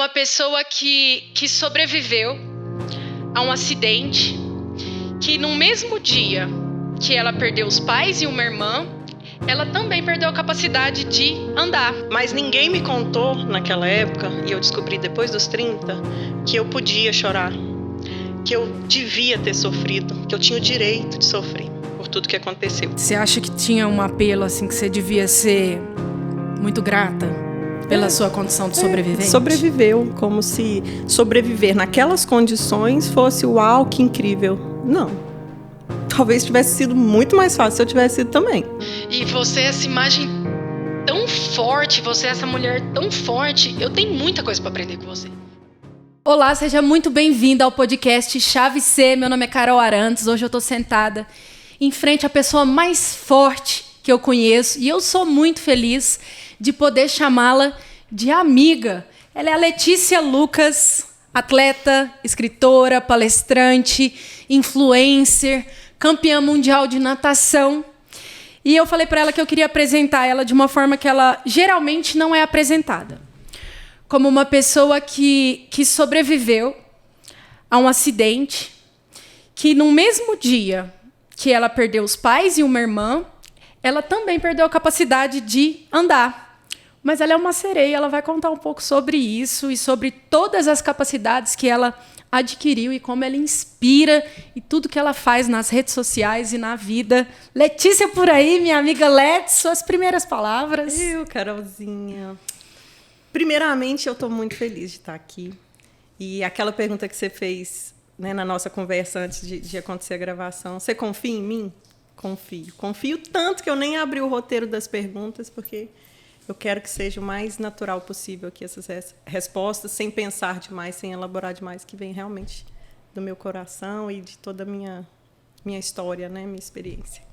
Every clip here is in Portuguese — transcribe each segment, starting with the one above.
uma pessoa que sobreviveu a um acidente, que no mesmo dia que ela perdeu os pais e uma irmã, ela também perdeu a capacidade de andar. Mas ninguém me contou naquela época, e eu descobri depois dos 30, que eu podia chorar, que eu devia ter sofrido, que eu tinha o direito de sofrer por tudo que aconteceu. Você acha que tinha um apelo assim que você devia ser muito grata pela sua condição de sobrevivente? Sobreviveu, como se sobreviver naquelas condições fosse uau, que incrível. Não. Talvez tivesse sido muito mais fácil se eu tivesse sido também. E você, essa imagem tão forte, você, essa mulher tão forte, eu tenho muita coisa para aprender com você. Olá, seja muito bem-vinda ao podcast Chave C. Meu nome é Carol Arantes. Hoje eu estou sentada em frente à pessoa mais forte que eu conheço e eu sou muito feliz de poder chamá-la de amiga. Ela é a Letícia Lucas, atleta, escritora, palestrante, influencer, campeã mundial de natação. E eu falei para ela que eu queria apresentar ela de uma forma que ela geralmente não é apresentada. Como uma pessoa que sobreviveu a um acidente, que no mesmo dia que ela perdeu os pais e uma irmã, ela também perdeu a capacidade de andar. Mas ela é uma sereia, ela vai contar um pouco sobre isso e sobre todas as capacidades que ela adquiriu e como ela inspira e tudo que ela faz nas redes sociais e na vida. Letícia por aí, minha amiga Let's, suas primeiras palavras. Carolzinha. Primeiramente, eu estou muito feliz de estar aqui. E aquela pergunta que você fez, né, na nossa conversa antes de acontecer a gravação, você confia em mim? Confio. Confio tanto que eu nem abri o roteiro das perguntas, porque eu quero que seja o mais natural possível aqui essas respostas, sem pensar demais, sem elaborar demais, que vem realmente do meu coração e de toda a minha história, né, minha experiência.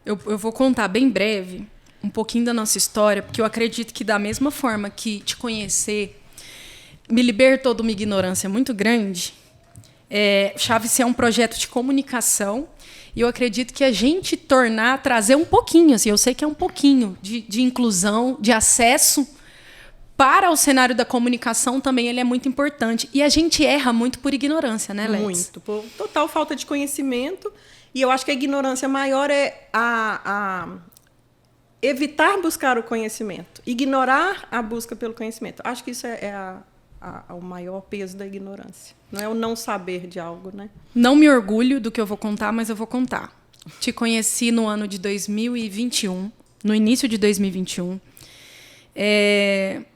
Eu vou contar bem breve um pouquinho da nossa história, porque eu acredito que da mesma forma que te conhecer me libertou de uma ignorância muito grande, Chave C é um projeto de comunicação. E eu acredito que a gente trazer um pouquinho, assim, eu sei que é um pouquinho de inclusão, de acesso para o cenário da comunicação também ele é muito importante. E a gente erra muito por ignorância, né, Let's? Muito, por total falta de conhecimento. E eu acho que a ignorância maior é a evitar buscar o conhecimento, ignorar a busca pelo conhecimento. Acho que isso é o maior peso da ignorância. Não é o não saber de algo, né? Não me orgulho do que eu vou contar, mas eu vou contar. Te conheci no ano de 2021, no início de 2021. E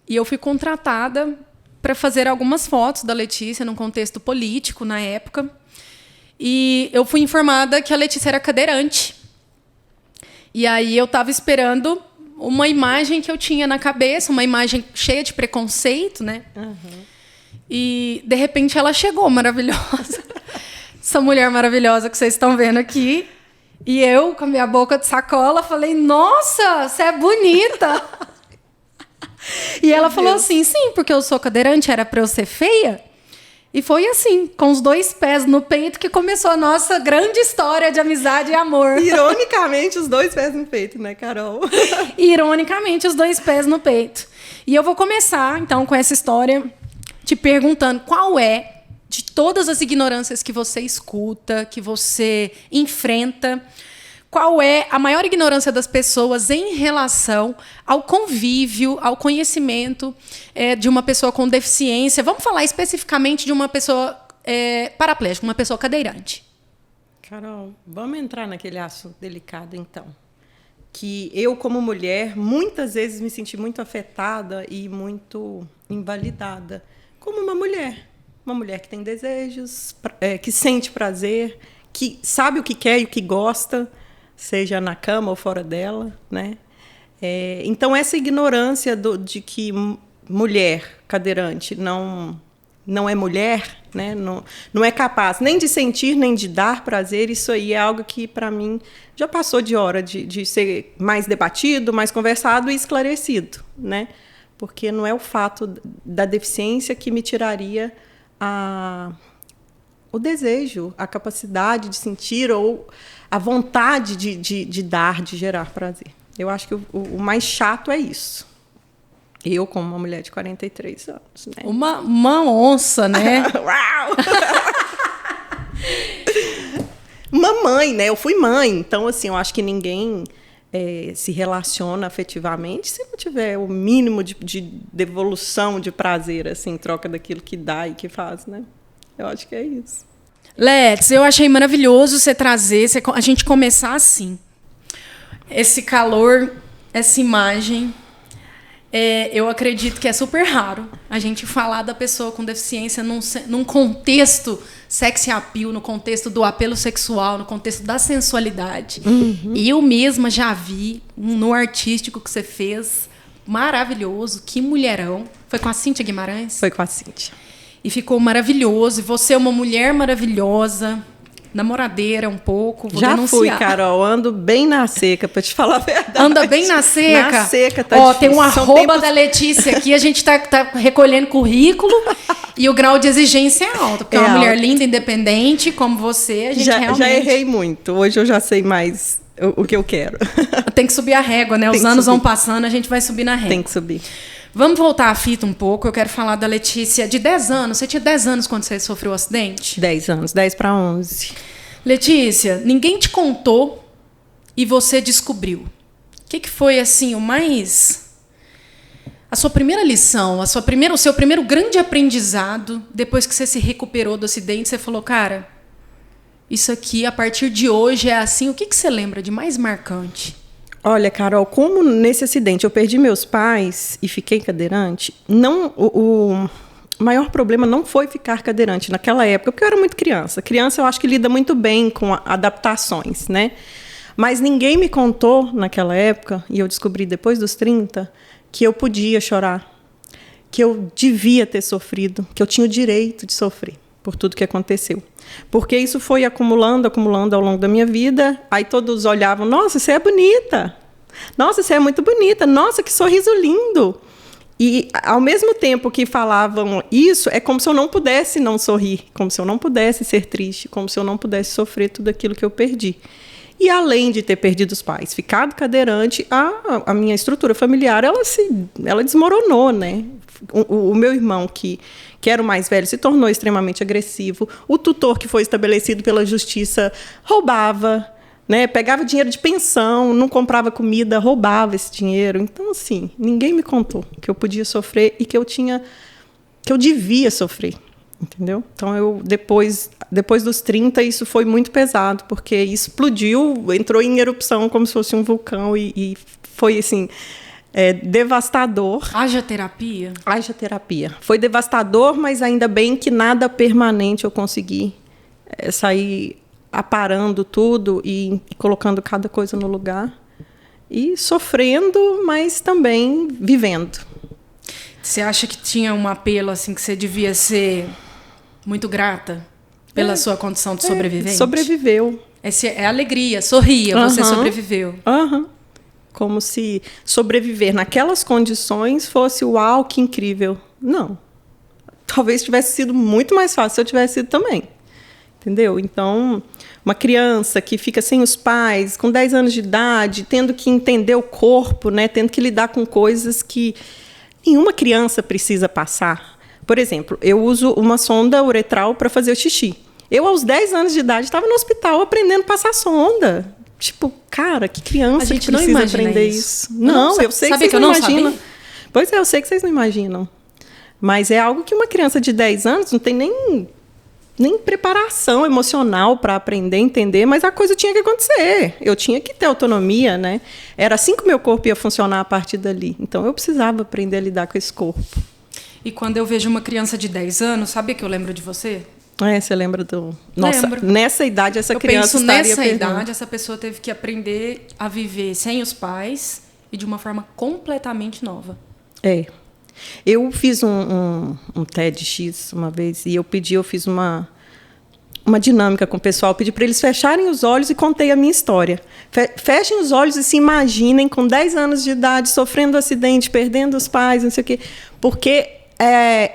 eu fui contratada para fazer algumas fotos da Letícia num contexto político na época. E eu fui informada que a Letícia era cadeirante. E aí eu estava esperando uma imagem que eu tinha na cabeça, uma imagem cheia de preconceito, né? Uhum. E, de repente, ela chegou, maravilhosa. Essa mulher maravilhosa que vocês estão vendo aqui. E eu, com a minha boca de sacola, falei, nossa, você é bonita. E ela falou assim, sim, porque eu sou cadeirante, era para eu ser feia? E foi assim, com os 2 pés no peito, que começou a nossa grande história de amizade e amor. Ironicamente, os 2 pés no peito, né, Carol? Ironicamente, os 2 pés no peito. E eu vou começar, então, com essa história, te perguntando qual é, de todas as ignorâncias que você escuta, que você enfrenta, qual é a maior ignorância das pessoas em relação ao convívio, ao conhecimento de uma pessoa com deficiência. Vamos falar especificamente de uma pessoa paraplégica, uma pessoa cadeirante. Carol, vamos entrar naquele assunto delicado, então. Que eu, como mulher, muitas vezes me senti muito afetada e muito invalidada. Como uma mulher que tem desejos, que sente prazer, que sabe o que quer e o que gosta, seja na cama ou fora dela, né? Então, essa ignorância de que mulher cadeirante não é mulher, né? Não é capaz nem de sentir, nem de dar prazer, isso aí é algo que, para mim, já passou de hora de ser mais debatido, mais conversado e esclarecido, né? Porque não é o fato da deficiência que me tiraria o desejo, a capacidade de sentir ou a vontade de dar, de gerar prazer. Eu acho que o mais chato é isso. Eu, como uma mulher de 43 anos, né? Uma onça, né? Uau! Uma mãe, né? Eu fui mãe. Então, assim, eu acho que ninguém se relaciona afetivamente se não tiver o mínimo de devolução de prazer, assim, em troca daquilo que dá e que faz, né? Eu acho que é isso. Let's, eu achei maravilhoso você trazer, a gente começar assim. Esse calor, essa imagem, eu acredito que é super raro a gente falar da pessoa com deficiência num contexto sex appeal, no contexto do apelo sexual, no contexto da sensualidade. Uhum. E eu mesma já vi no artístico que você fez, maravilhoso, que mulherão. Foi com a Cíntia Guimarães? Foi com a Cíntia. E ficou maravilhoso. E você é uma mulher maravilhosa, namoradeira um pouco. Vou já denunciar. fui, Carol. Ando bem na seca, para te falar a verdade. Anda bem na seca? Na seca, tá Ó, difícil. tem um São arroba tempos... da Letícia aqui. A gente tá recolhendo currículo e o grau de exigência é alto. Porque é uma mulher linda, independente, como você, a gente realmente... Já errei muito. Hoje eu já sei mais o que eu quero. Tem que subir a régua, né? Os anos vão passando, a gente vai subir na régua. Tem que subir. Vamos voltar à fita um pouco. Eu quero falar da Letícia de 10 anos. Você tinha 10 anos quando você sofreu o acidente? 10 anos, 10 para 11. Letícia, ninguém te contou e você descobriu. O que foi assim o mais... A sua primeira lição, o seu primeiro grande aprendizado, depois que você se recuperou do acidente, você falou, cara, isso aqui, a partir de hoje, é assim. O que você lembra de mais marcante? Olha, Carol, como nesse acidente eu perdi meus pais e fiquei cadeirante, o maior problema não foi ficar cadeirante naquela época, porque eu era muito criança. Criança, eu acho que lida muito bem com adaptações, né? Mas ninguém me contou naquela época, e eu descobri depois dos 30, que eu podia chorar, que eu devia ter sofrido, que eu tinha o direito de sofrer por tudo que aconteceu. Porque isso foi acumulando ao longo da minha vida. Aí todos olhavam, nossa, você é bonita. Nossa, você é muito bonita. Nossa, que sorriso lindo. E, ao mesmo tempo que falavam isso, é como se eu não pudesse não sorrir, como se eu não pudesse ser triste, como se eu não pudesse sofrer tudo aquilo que eu perdi. E, além de ter perdido os pais, ficado cadeirante, a minha estrutura familiar ela desmoronou, né? O meu irmão, que era o mais velho, se tornou extremamente agressivo. O tutor, que foi estabelecido pela justiça, roubava, né? Pegava dinheiro de pensão, não comprava comida, roubava esse dinheiro. Então, assim, ninguém me contou que eu podia sofrer e que eu devia sofrer, entendeu? Então, depois dos 30, isso foi muito pesado, porque explodiu, entrou em erupção como se fosse um vulcão e foi, assim... devastador. Haja terapia? Haja terapia. Foi devastador, mas ainda bem que nada permanente eu consegui sair aparando tudo e colocando cada coisa no lugar. E sofrendo, mas também vivendo. Você acha que tinha um apelo assim que você devia ser muito grata pela sua condição de sobrevivente? Sobreviveu. É alegria, sorria, você sobreviveu. Como se sobreviver naquelas condições fosse uau, que incrível. Não. Talvez tivesse sido muito mais fácil se eu tivesse sido também. Entendeu? Então, uma criança que fica sem os pais, com 10 anos de idade, tendo que entender o corpo, né? Tendo que lidar com coisas que nenhuma criança precisa passar. Por exemplo, eu uso uma sonda uretral para fazer o xixi. Eu, aos 10 anos de idade, estava no hospital aprendendo a passar sonda. Tipo, cara, que criança que precisa aprender isso? Não, eu sei que vocês não imaginam. Pois é, eu sei que vocês não imaginam. Mas é algo que uma criança de 10 anos não tem nem preparação emocional para aprender, entender, mas a coisa tinha que acontecer. Eu tinha que ter autonomia, né? Era assim que o meu corpo ia funcionar a partir dali. Então, eu precisava aprender a lidar com esse corpo. E quando eu vejo uma criança de 10 anos, sabe que eu lembro de você? Você lembra do... Nossa, lembro. Nessa idade, essa criança estaria nessa perdendo. idade, essa pessoa teve que aprender a viver sem os pais e de uma forma completamente nova. Eu fiz um TEDx uma vez e eu fiz uma dinâmica com o pessoal, pedi para eles fecharem os olhos e contei a minha história. Fechem os olhos e se imaginem com 10 anos de idade, sofrendo um acidente, perdendo os pais, não sei o quê, porque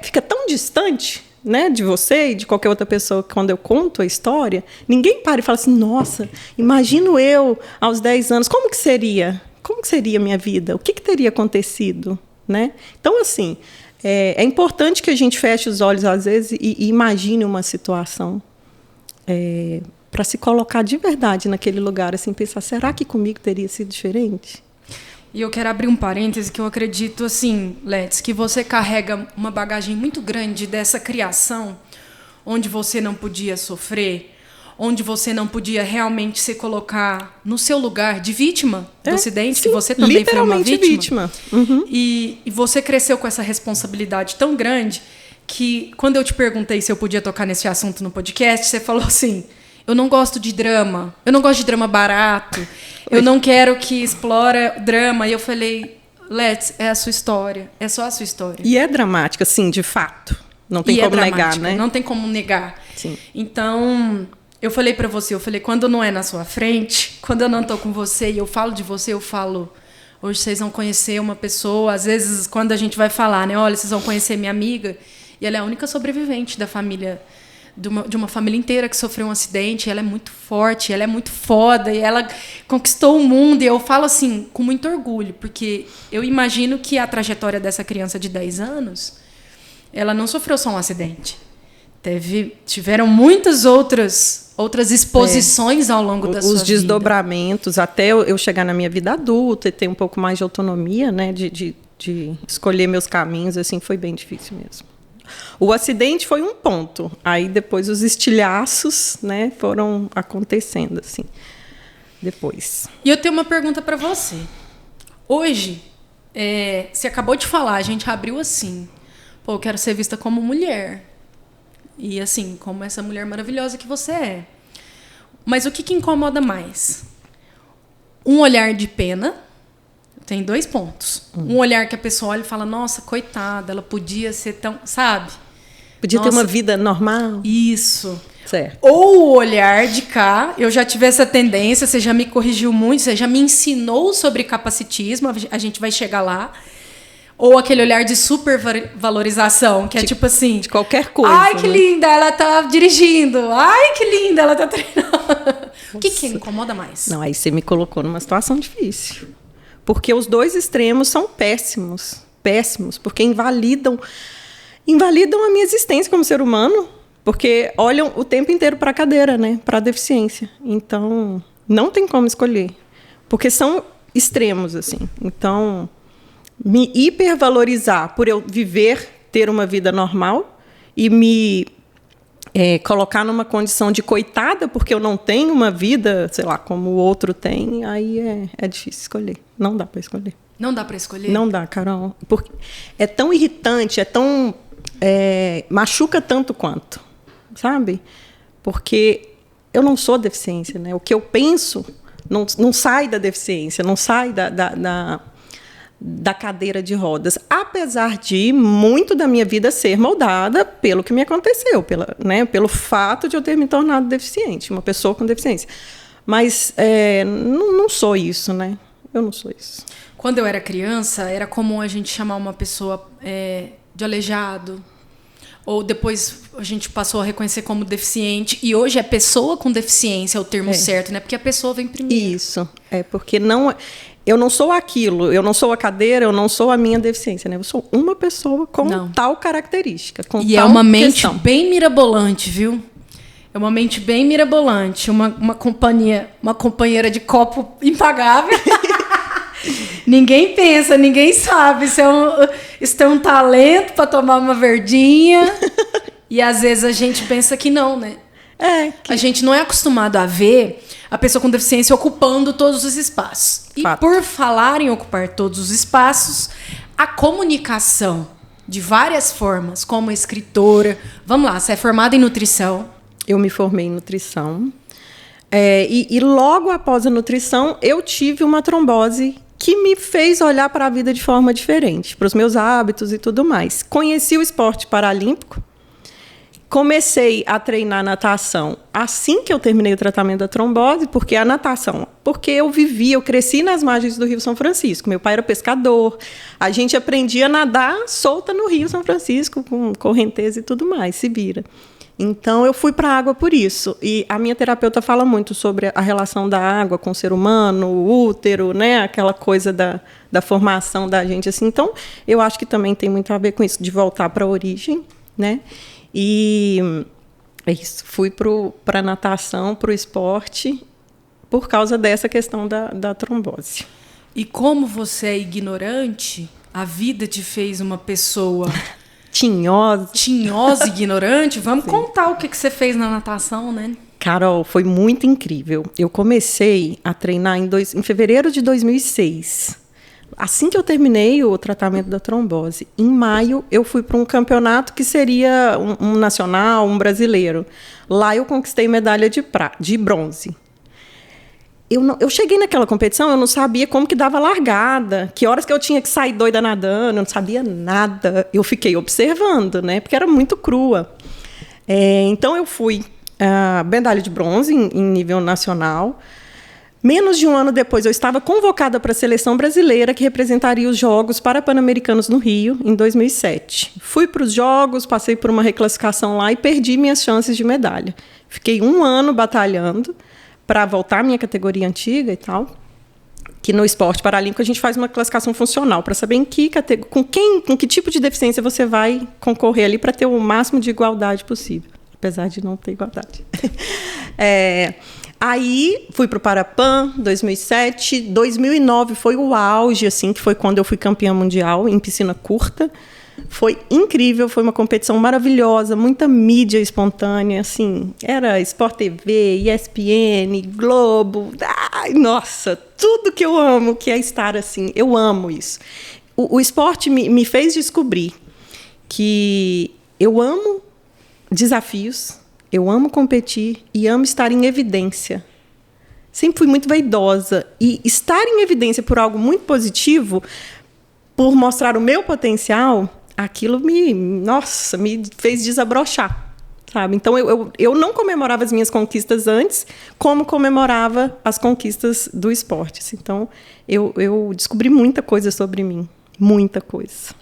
fica tão distante, né, de você e de qualquer outra pessoa, que quando eu conto a história, ninguém para e fala assim, nossa, imagino eu aos 10 anos, como que seria a minha vida? O que teria acontecido? né? Então, assim, é importante que a gente feche os olhos, às vezes, e imagine uma situação para se colocar de verdade naquele lugar, assim, pensar, será que comigo teria sido diferente? E eu quero abrir um parêntese que eu acredito, assim, Let's, que você carrega uma bagagem muito grande dessa criação, onde você não podia sofrer, onde você não podia realmente se colocar no seu lugar de vítima do acidente, sim, que você também foi uma vítima. Uhum. E você cresceu com essa responsabilidade tão grande que, quando eu te perguntei se eu podia tocar nesse assunto no podcast, você falou assim, eu não gosto de drama, eu não gosto de drama barato, eu não quero que explora drama. E eu falei, Let's, é a sua história, é só a sua história. E é dramática, sim, de fato. Não tem como negar, né? Não tem como negar. Sim. Então, eu falei pra você, quando não é na sua frente, quando eu não tô com você e eu falo de você, eu falo, hoje vocês vão conhecer uma pessoa, às vezes quando a gente vai falar, né, olha, vocês vão conhecer minha amiga, e ela é a única sobrevivente da família, de uma família inteira que sofreu um acidente, ela é muito forte, ela é muito foda, e ela conquistou o mundo, e eu falo assim, com muito orgulho, porque eu imagino que a trajetória dessa criança de 10 anos, ela não sofreu só um acidente. Tiveram muitas outras exposições ao longo da sua vida. Os desdobramentos, até eu chegar na minha vida adulta e ter um pouco mais de autonomia, né, de escolher meus caminhos, assim, foi bem difícil mesmo. O acidente foi um ponto, aí depois os estilhaços, né, foram acontecendo, assim, depois. E eu tenho uma pergunta para você. Hoje, você acabou de falar, a gente abriu assim, eu quero ser vista como mulher. E assim, como essa mulher maravilhosa que você é. Mas o que incomoda mais? Um olhar de pena. Tem 2 pontos. Um olhar que a pessoa olha e fala, nossa, coitada, ela podia ser tão... Sabe? Podia ter uma vida normal. Isso. Certo. Ou o olhar de cá, eu já tive essa tendência, você já me corrigiu muito, você já me ensinou sobre capacitismo, a gente vai chegar lá. Ou aquele olhar de supervalorização, que é tipo assim... De qualquer coisa. Ai, que né? linda, ela tá dirigindo. Ai, que linda, ela tá treinando. O que incomoda mais? Não, aí você me colocou numa situação difícil. Porque os 2 extremos são péssimos. Péssimos, porque invalidam a minha existência como ser humano, porque olham o tempo inteiro para a cadeira, né? Para a deficiência. Então, não tem como escolher. Porque são extremos, assim. Então... me hipervalorizar por eu ter uma vida normal e me colocar numa condição de coitada porque eu não tenho uma vida, sei lá, como o outro tem, aí é difícil escolher. Não dá para escolher. Não dá para escolher? Não dá, Carol. Porque é tão irritante, machuca tanto quanto, sabe? Porque eu não sou deficiência, né? O que eu penso não sai da deficiência, não sai da cadeira de rodas, apesar de muito da minha vida ser moldada pelo que me aconteceu, pelo fato de eu ter me tornado deficiente, uma pessoa com deficiência. Mas não sou isso, né? Eu não sou isso. Quando eu era criança, era comum a gente chamar uma pessoa de aleijado, ou depois a gente passou a reconhecer como deficiente, e hoje é pessoa com deficiência, é o termo certo, né? Porque a pessoa vem primeiro. Isso, porque eu não sou aquilo, eu não sou a cadeira, eu não sou a minha deficiência, né? Eu sou uma pessoa com tal característica, com e tal é uma mente questão. Bem mirabolante, viu? É uma mente bem mirabolante, uma companheira de copo impagável. Ninguém pensa, ninguém sabe. Isso é um talento para tomar uma verdinha. E às vezes a gente pensa que não, né? A gente não é acostumado a ver a pessoa com deficiência ocupando todos os espaços. Fato. E por falar em ocupar todos os espaços, a comunicação de várias formas, como escritora. Vamos lá, você é formada em nutrição. Eu me formei em nutrição. E logo após a nutrição, eu tive uma trombose que me fez olhar para a vida de forma diferente, para os meus hábitos e tudo mais. Conheci o esporte paralímpico. Comecei a treinar natação assim que eu terminei o tratamento da trombose, porque a natação porque eu cresci nas margens do Rio São Francisco. Meu pai era pescador, a gente aprendia a nadar solta no Rio São Francisco, com correnteza e tudo mais, se vira. Então, eu fui para a água por isso. E a minha terapeuta fala muito sobre a relação da água com o ser humano, o útero, né? Aquela coisa da formação da gente. Assim. Então, eu acho que também tem muito a ver com isso, de voltar para a origem, né? E é isso, fui para a natação, para o esporte, por causa dessa questão da trombose. E como você é ignorante, a vida te fez uma pessoa... Tinhosa e ignorante? Vamos contar o que você fez na natação, né? Carol, foi muito incrível. Eu comecei a treinar em fevereiro de 2006. Assim que eu terminei o tratamento da trombose, em maio eu fui para um campeonato que seria um nacional, um brasileiro. Lá eu conquistei medalha de bronze. Eu cheguei naquela competição, eu não sabia como que dava largada, que horas que eu tinha que sair doida nadando, eu não sabia nada. Eu fiquei observando, né? Porque era muito crua. Então, eu fui medalha de bronze em nível nacional. Menos de um ano depois, eu estava convocada para a seleção brasileira, que representaria os Jogos Pan-Americanos no Rio, em 2007. Fui para os Jogos, passei por uma reclassificação lá e perdi minhas chances de medalha. Fiquei um ano batalhando para voltar à minha categoria antiga e tal, que no esporte paralímpico a gente faz uma classificação funcional para saber com que tipo de deficiência você vai concorrer ali para ter o máximo de igualdade possível, apesar de não ter igualdade. Aí fui para o Parapan, 2007, 2009 foi o auge, assim, que foi quando eu fui campeã mundial em piscina curta. Foi incrível, foi uma competição maravilhosa, muita mídia espontânea, assim, era Sport TV, ESPN, Globo, nossa, tudo que eu amo, que é estar assim, eu amo isso. O esporte me fez descobrir que eu amo desafios, eu amo competir e amo estar em evidência. Sempre fui muito vaidosa e estar em evidência por algo muito positivo, por mostrar o meu potencial, aquilo me fez desabrochar, sabe? Então, eu não comemorava as minhas conquistas antes, como comemorava as conquistas do esporte. Então, eu descobri muita coisa sobre mim, muita coisa.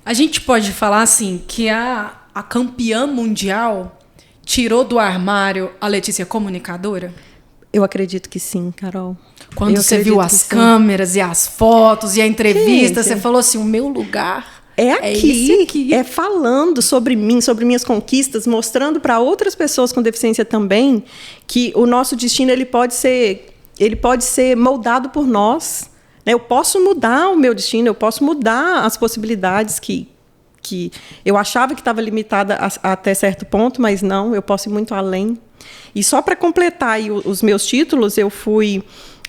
A gente pode falar, assim, que a campeã mundial tirou do armário a Letícia comunicadora? Eu acredito que sim, Carol. Quando você viu as câmeras e as fotos e a entrevista, você falou assim, o meu lugar é aqui. É falando sobre mim, sobre minhas conquistas, mostrando para outras pessoas com deficiência também que o nosso destino ele pode ser moldado por nós. Né? Eu posso mudar o meu destino, eu posso mudar as possibilidades que eu achava que estava limitada até certo ponto, mas não, eu posso ir muito além. E só para completar aí os meus títulos, eu fui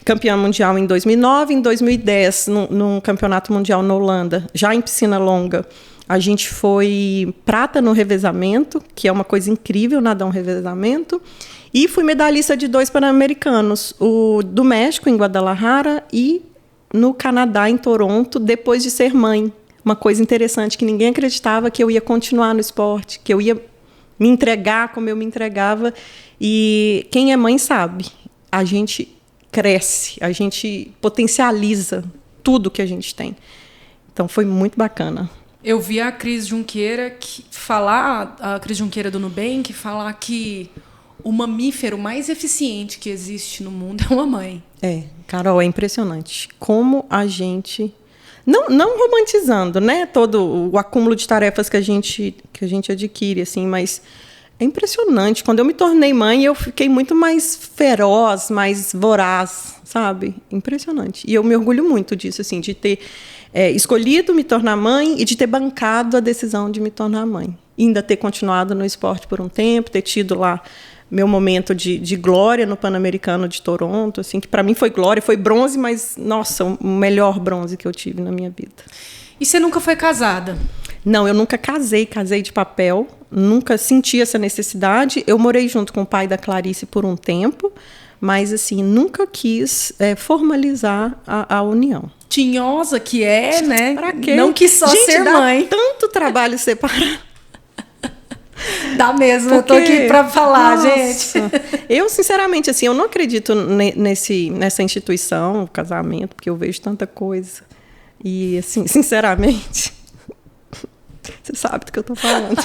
campeã mundial em 2009, em 2010, num campeonato mundial na Holanda, já em piscina longa. A gente foi prata no revezamento, que é uma coisa incrível, nadar um revezamento. E fui medalhista de 2 Pan-Americanos, o do México, em Guadalajara, e no Canadá, em Toronto, depois de ser mãe. Uma coisa interessante, que ninguém acreditava que eu ia continuar no esporte, que eu ia me entregar como eu me entregava. E quem é mãe sabe, a gente cresce, a gente potencializa tudo que a gente tem. Então, foi muito bacana. Eu vi a Cris Junqueira a Cris Junqueira do Nubank falar que o mamífero mais eficiente que existe no mundo é uma mãe. Carol, é impressionante como a gente... Não romantizando, né, todo o acúmulo de tarefas que a gente adquire, assim, mas é impressionante. Quando eu me tornei mãe, eu fiquei muito mais feroz, mais voraz, sabe? Impressionante. E eu me orgulho muito disso, assim, de ter escolhido me tornar mãe e de ter bancado a decisão de me tornar mãe. E ainda ter continuado no esporte por um tempo, ter tido lá meu momento de glória no Pan-Americano de Toronto, assim, que para mim foi glória, foi bronze, mas, nossa, o melhor bronze que eu tive na minha vida. E você nunca foi casada? Não, eu nunca casei de papel, nunca senti essa necessidade. Eu morei junto com o pai da Clarice por um tempo, mas, assim, nunca quis formalizar a união. Tinhosa que é, né? Pra quê? Não quis só ser mãe. Tanto trabalho separar. Dá mesmo, eu tô aqui para falar, gente. Eu, sinceramente, assim, eu não acredito nessa instituição, casamento, porque eu vejo tanta coisa. E, assim, sinceramente, você sabe do que eu tô falando.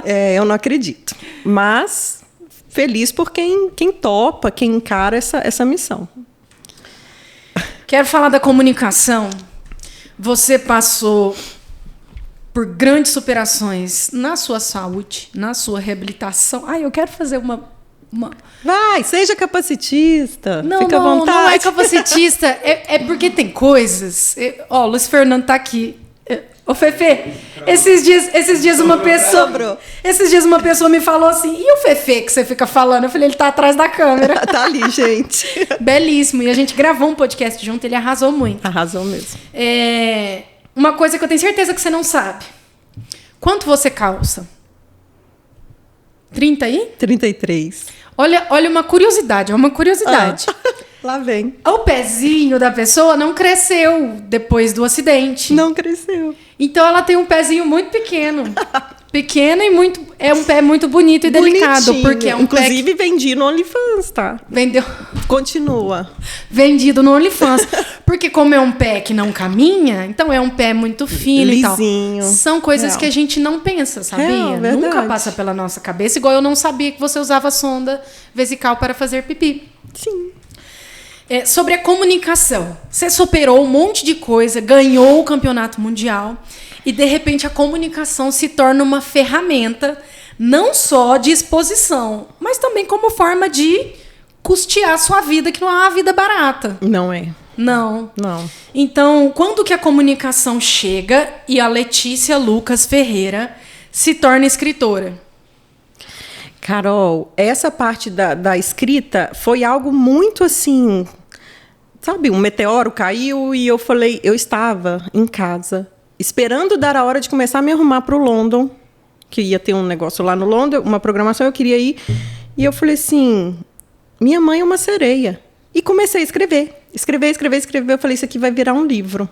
Eu não acredito. Mas feliz por quem topa, quem encara essa missão. Quero falar da comunicação. Você passou por grandes superações na sua saúde, na sua reabilitação. Eu quero fazer uma... Vai, seja capacitista. Não, fica à vontade. não é capacitista. É porque tem coisas... Ó, o Luiz Fernando tá aqui. Ô, Fefe, esses dias uma pessoa me falou assim, e o Fefe que você fica falando? Eu falei, ele tá atrás da câmera. Tá ali, gente. Belíssimo. E a gente gravou um podcast junto, ele arrasou muito. Arrasou mesmo. Uma coisa que eu tenho certeza que você não sabe. Quanto você calça? 30 aí? 33. Olha uma curiosidade, Lá vem. O pezinho da pessoa não cresceu depois do acidente. Não cresceu. Então ela tem um pezinho muito pequeno. Pequeno e muito... É um pé muito bonito e delicado. Porque é um inclusive, vendi no OnlyFans, tá? Vendeu. Continua. Vendido no OnlyFans. Porque como é um pé que não caminha, então é um pé muito fino lisinho. E tal. São coisas que a gente não pensa, sabia? Nunca passa pela nossa cabeça. Igual eu não sabia que você usava sonda vesical para fazer pipi. Sim. Sobre a comunicação. Você superou um monte de coisa, ganhou o campeonato mundial e, de repente, a comunicação se torna uma ferramenta não só de exposição, mas também como forma de custear a sua vida, que não é uma vida barata. Não é. Não. Não. Então, quando que a comunicação chega e a Letícia Lucas Ferreira se torna escritora? Carol, essa parte da escrita foi algo muito assim, sabe, um meteoro caiu e eu estava em casa, esperando dar a hora de começar a me arrumar para o London, que ia ter um negócio lá no London, uma programação, eu queria ir, e eu falei assim, minha mãe é uma sereia. E comecei a escrever, eu falei, isso aqui vai virar um livro.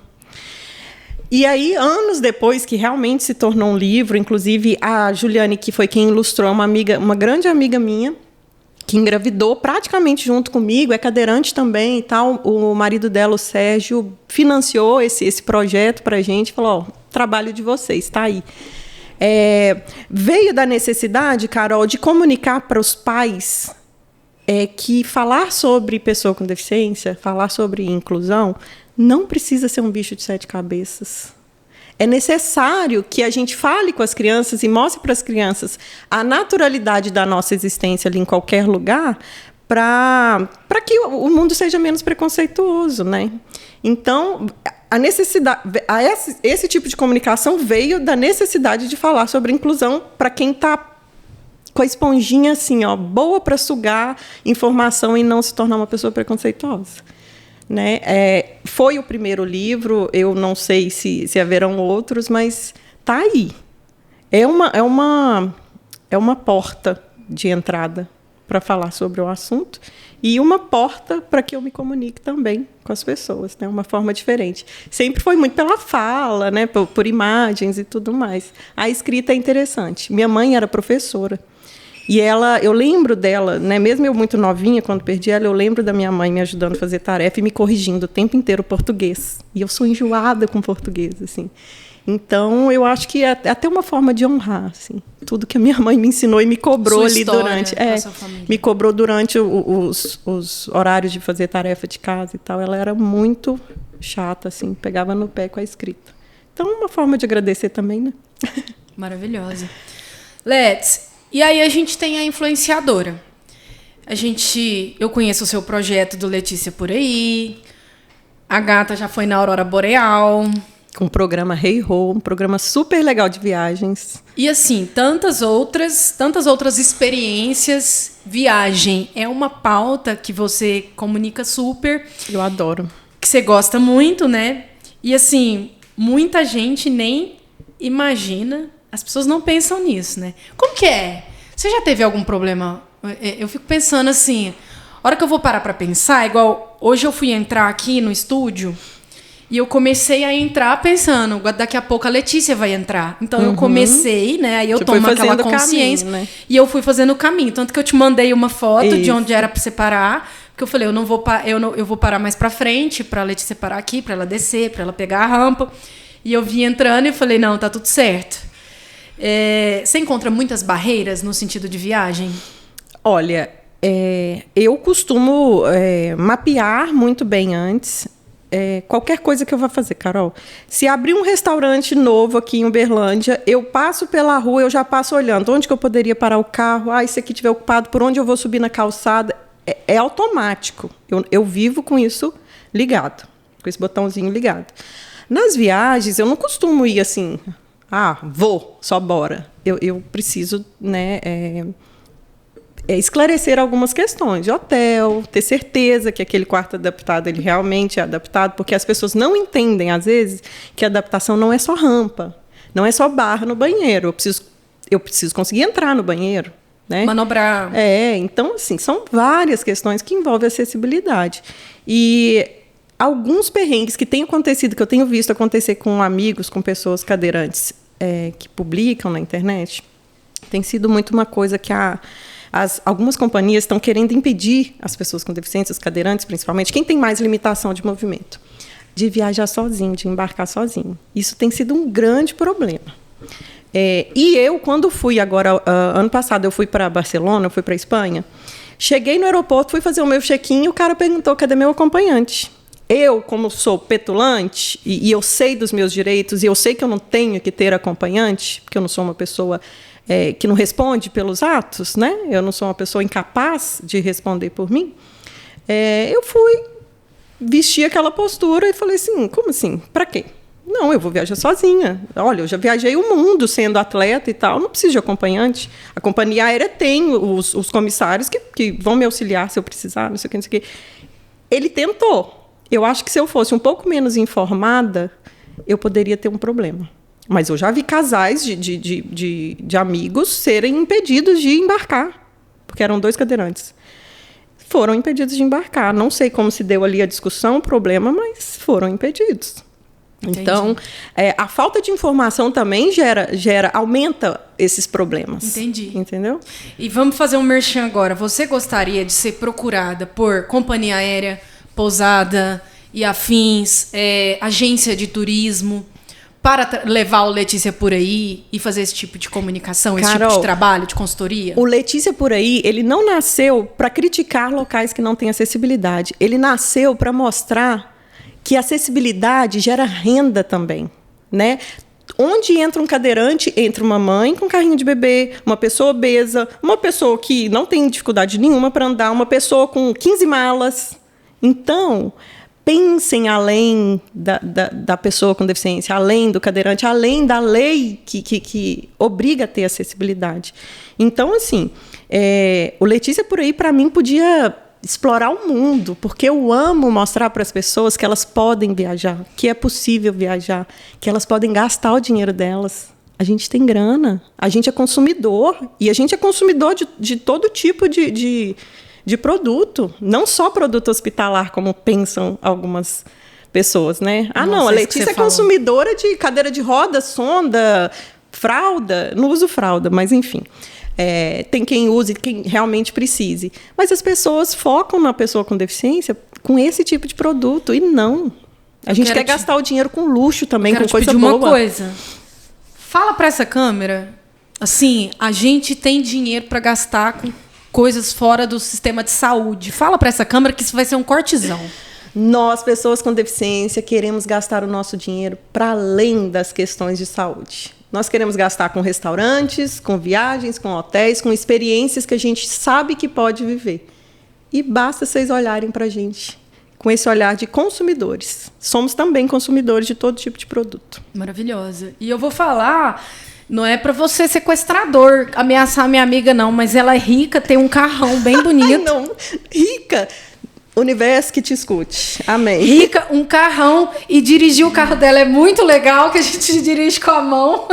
E aí, anos depois, que realmente se tornou um livro, inclusive a Juliane, que foi quem ilustrou, uma grande amiga minha, que engravidou praticamente junto comigo, é cadeirante também e tal. O marido dela, o Sérgio, financiou esse projeto para a gente, falou, trabalho de vocês, está aí. Veio da necessidade, Carol, de comunicar para os pais que falar sobre pessoa com deficiência, falar sobre inclusão, não precisa ser um bicho de 7 cabeças. É necessário que a gente fale com as crianças e mostre para as crianças a naturalidade da nossa existência ali em qualquer lugar, para que o mundo seja menos preconceituoso, né? Então, a necessidade, esse tipo de comunicação veio da necessidade de falar sobre inclusão para quem está com a esponjinha assim, ó, boa para sugar informação e não se tornar uma pessoa preconceituosa. Né? Foi o primeiro livro, eu não sei se haverão outros, mas está aí. É uma porta de entrada para falar sobre o assunto e uma porta para que eu me comunique também com as pessoas, né? Uma forma diferente. Sempre foi muito pela fala, né? Por imagens e tudo mais. A escrita é interessante. Minha mãe era professora. E eu lembro dela, né, mesmo eu muito novinha, quando perdi ela, eu lembro da minha mãe me ajudando a fazer tarefa e me corrigindo o tempo inteiro português. E eu sou enjoada com português, assim. Então, eu acho que é até uma forma de honrar, assim, tudo que a minha mãe me ensinou e me cobrou sua ali história, durante... me cobrou durante os horários de fazer tarefa de casa e tal. Ela era muito chata, assim, pegava no pé com a escrita. Então, uma forma de agradecer também, né? Maravilhosa. Let's... E aí a gente tem a influenciadora. Eu conheço o seu projeto do Letícia Por Aí. A gata já foi na Aurora Boreal. Com o programa Hey Ho, um programa super legal de viagens. E assim, tantas outras experiências. Viagem é uma pauta que você comunica super. Eu adoro. Que você gosta muito, né? E assim, muita gente nem imagina... As pessoas não pensam nisso, né? Como que é? Você já teve algum problema? Eu fico pensando assim, a hora que eu vou parar para pensar, igual hoje eu fui entrar aqui no estúdio E eu comecei a entrar pensando, daqui a pouco a Letícia vai entrar. Então eu comecei, né? Aí eu tomo aquela consciência. Caminho, né? E eu fui fazendo o caminho. Tanto que eu te mandei uma foto de onde era para você parar. Porque eu falei, eu vou parar mais para frente, para a Letícia parar aqui, para ela descer, para ela pegar a rampa. E eu vim entrando e falei, não, tá tudo certo. Você encontra muitas barreiras no sentido de viagem? Olha, eu costumo mapear muito bem antes. Qualquer coisa que eu vá fazer, Carol. Se abrir um restaurante novo aqui em Uberlândia, eu passo pela rua, eu já passo olhando onde que eu poderia parar o carro. Esse aqui estiver ocupado, por onde eu vou subir na calçada. É automático. Eu vivo com isso ligado, com esse botãozinho ligado. Nas viagens, eu não costumo ir assim, vou, só bora. Eu preciso, né, esclarecer algumas questões de hotel, ter certeza que aquele quarto adaptado ele realmente é adaptado, porque as pessoas não entendem, às vezes, que a adaptação não é só rampa, não é só barra no banheiro. Eu preciso conseguir entrar no banheiro, né? Manobrar. Então, assim, são várias questões que envolvem acessibilidade. E alguns perrengues que têm acontecido, que eu tenho visto acontecer com amigos, com pessoas cadeirantes que publicam na internet, tem sido muito uma coisa que algumas companhias estão querendo impedir as pessoas com deficiência, os cadeirantes principalmente, quem tem mais limitação de movimento, de viajar sozinho, de embarcar sozinho. Isso tem sido um grande problema. E eu, quando fui agora, ano passado, eu fui para Barcelona, eu fui para a Espanha, cheguei no aeroporto, fui fazer o meu check-in e o cara perguntou, cadê meu acompanhante? Eu, como sou petulante, e eu sei dos meus direitos, e eu sei que eu não tenho que ter acompanhante, porque eu não sou uma pessoa que não responde pelos atos, né? Eu não sou uma pessoa incapaz de responder por mim. Eu fui, vesti aquela postura e falei assim, como assim? Para quê? Não, eu vou viajar sozinha. Olha, eu já viajei o mundo sendo atleta e tal, não preciso de acompanhante. A companhia aérea tem os comissários que vão me auxiliar se eu precisar, não sei o que, não sei o que. Ele tentou. Eu acho que se eu fosse um pouco menos informada, eu poderia ter um problema. Mas eu já vi casais de amigos serem impedidos de embarcar, porque eram 2 cadeirantes. Foram impedidos de embarcar. Não sei como se deu ali a discussão, o problema, mas foram impedidos. Entendi. Então, a falta de informação também aumenta esses problemas. Entendi. Entendeu? E vamos fazer um merchan agora. Você gostaria de ser procurada por companhia aérea, pousada e afins, agência de turismo, para levar o Letícia Por Aí e fazer esse tipo de comunicação, Carol, esse tipo de trabalho, de consultoria? O Letícia Por Aí, ele não nasceu para criticar locais que não têm acessibilidade. Ele nasceu para mostrar que a acessibilidade gera renda também, né? Onde entra um cadeirante, entra uma mãe com carrinho de bebê, uma pessoa obesa, uma pessoa que não tem dificuldade nenhuma para andar, uma pessoa com 15 malas. Então, pensem além da pessoa com deficiência, além do cadeirante, além da lei que obriga a ter acessibilidade. Então, assim, o Letícia Por Aí, para mim, podia explorar o mundo, porque eu amo mostrar para as pessoas que elas podem viajar, que é possível viajar, que elas podem gastar o dinheiro delas. A gente tem grana, a gente é consumidor, e a gente é consumidor de todo tipo de produto, não só produto hospitalar, como pensam algumas pessoas, né? Não, a Letícia é consumidora de cadeira de roda, sonda, fralda. Não uso fralda, mas enfim. Tem quem use, quem realmente precise. Mas as pessoas focam na pessoa com deficiência com esse tipo de produto, e não. A gente quer gastar o dinheiro com luxo também, com coisa boa. Uma coisa. Fala para essa câmera, assim, a gente tem dinheiro para gastar com coisas fora do sistema de saúde. Fala para essa câmera que isso vai ser um cortezão. Nós, pessoas com deficiência, queremos gastar o nosso dinheiro para além das questões de saúde. Nós queremos gastar com restaurantes, com viagens, com hotéis, com experiências que a gente sabe que pode viver. E basta vocês olharem para a gente com esse olhar de consumidores. Somos também consumidores de todo tipo de produto. Maravilhosa. E eu vou falar... Não é para você, sequestrador, ameaçar minha amiga, não, mas ela é rica, tem um carrão bem bonito. Ai, não, rica. Universo que te escute. Amém. Rica, um carrão, e dirigir o carro dela é muito legal, que a gente dirige com a mão.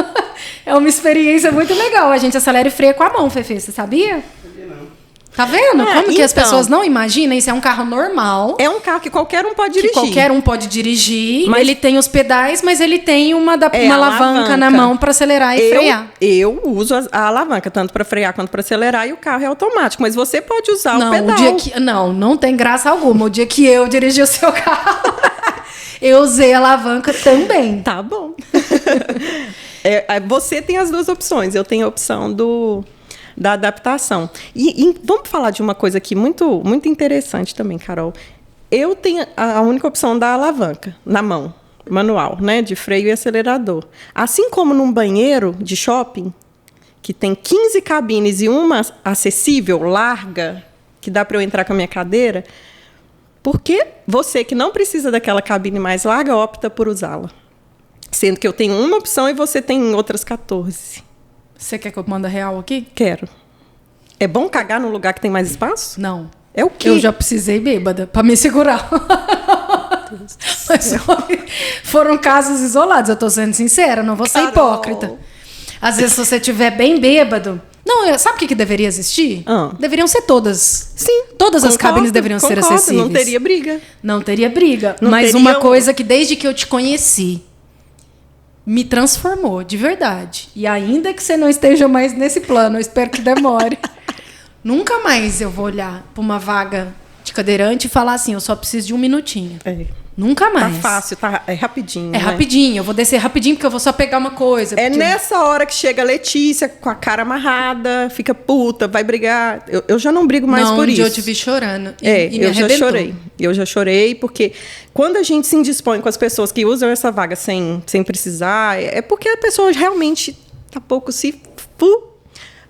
É uma experiência muito legal. A gente acelera e freia com a mão, Fefe, você sabia? Sabia não. Tá vendo? Como que as então, pessoas não imaginam? Isso é um carro normal. É um carro que qualquer um pode dirigir. Que qualquer um pode dirigir. Mas ele tem os pedais, mas ele tem uma a alavanca na mão para acelerar e frear. Eu uso a alavanca, tanto para frear quanto para acelerar, e o carro é automático. Mas você pode usar o pedal. Não tem graça alguma. O dia que eu dirigi o seu carro, eu usei a alavanca também. Tá bom. Você tem as duas opções. Eu tenho a opção da adaptação. E vamos falar de uma coisa aqui muito, muito interessante também, Carol. Eu tenho a única opção da alavanca na mão, manual, né, de freio e acelerador. Assim como num banheiro de shopping, que tem 15 cabines e uma acessível, larga, que dá para eu entrar com a minha cadeira, porque você que não precisa daquela cabine mais larga opta por usá-la. Sendo que eu tenho uma opção e você tem outras 14. Você quer que eu manda real aqui? Quero. É bom cagar num lugar que tem mais espaço? Não. É o quê? Eu já precisei bêbada para me segurar. Mas foram casos isolados, eu tô sendo sincera, não vou ser hipócrita. Às vezes, se você estiver bem bêbado... Não, sabe o que deveria existir? Deveriam ser todas. Sim. Todas as cabines deveriam ser acessíveis. Não teria briga. Não teria briga. Não mas teria uma coisa que desde que eu te conheci... me transformou, de verdade. E ainda que você não esteja mais nesse plano, eu espero que demore. Nunca mais eu vou olhar para uma vaga de cadeirante e falar assim, eu só preciso de um minutinho. Nunca mais. Tá fácil, é rapidinho. É, né? Rapidinho, eu vou descer rapidinho porque eu vou só pegar uma coisa. É nessa hora que chega a Letícia com a cara amarrada, fica puta, vai brigar. Eu já não brigo mais por isso. Eu te vi chorando e me arrebentou. Eu já chorei, porque quando a gente se indispõe com as pessoas que usam essa vaga sem precisar, é porque a pessoa realmente tá pouco se...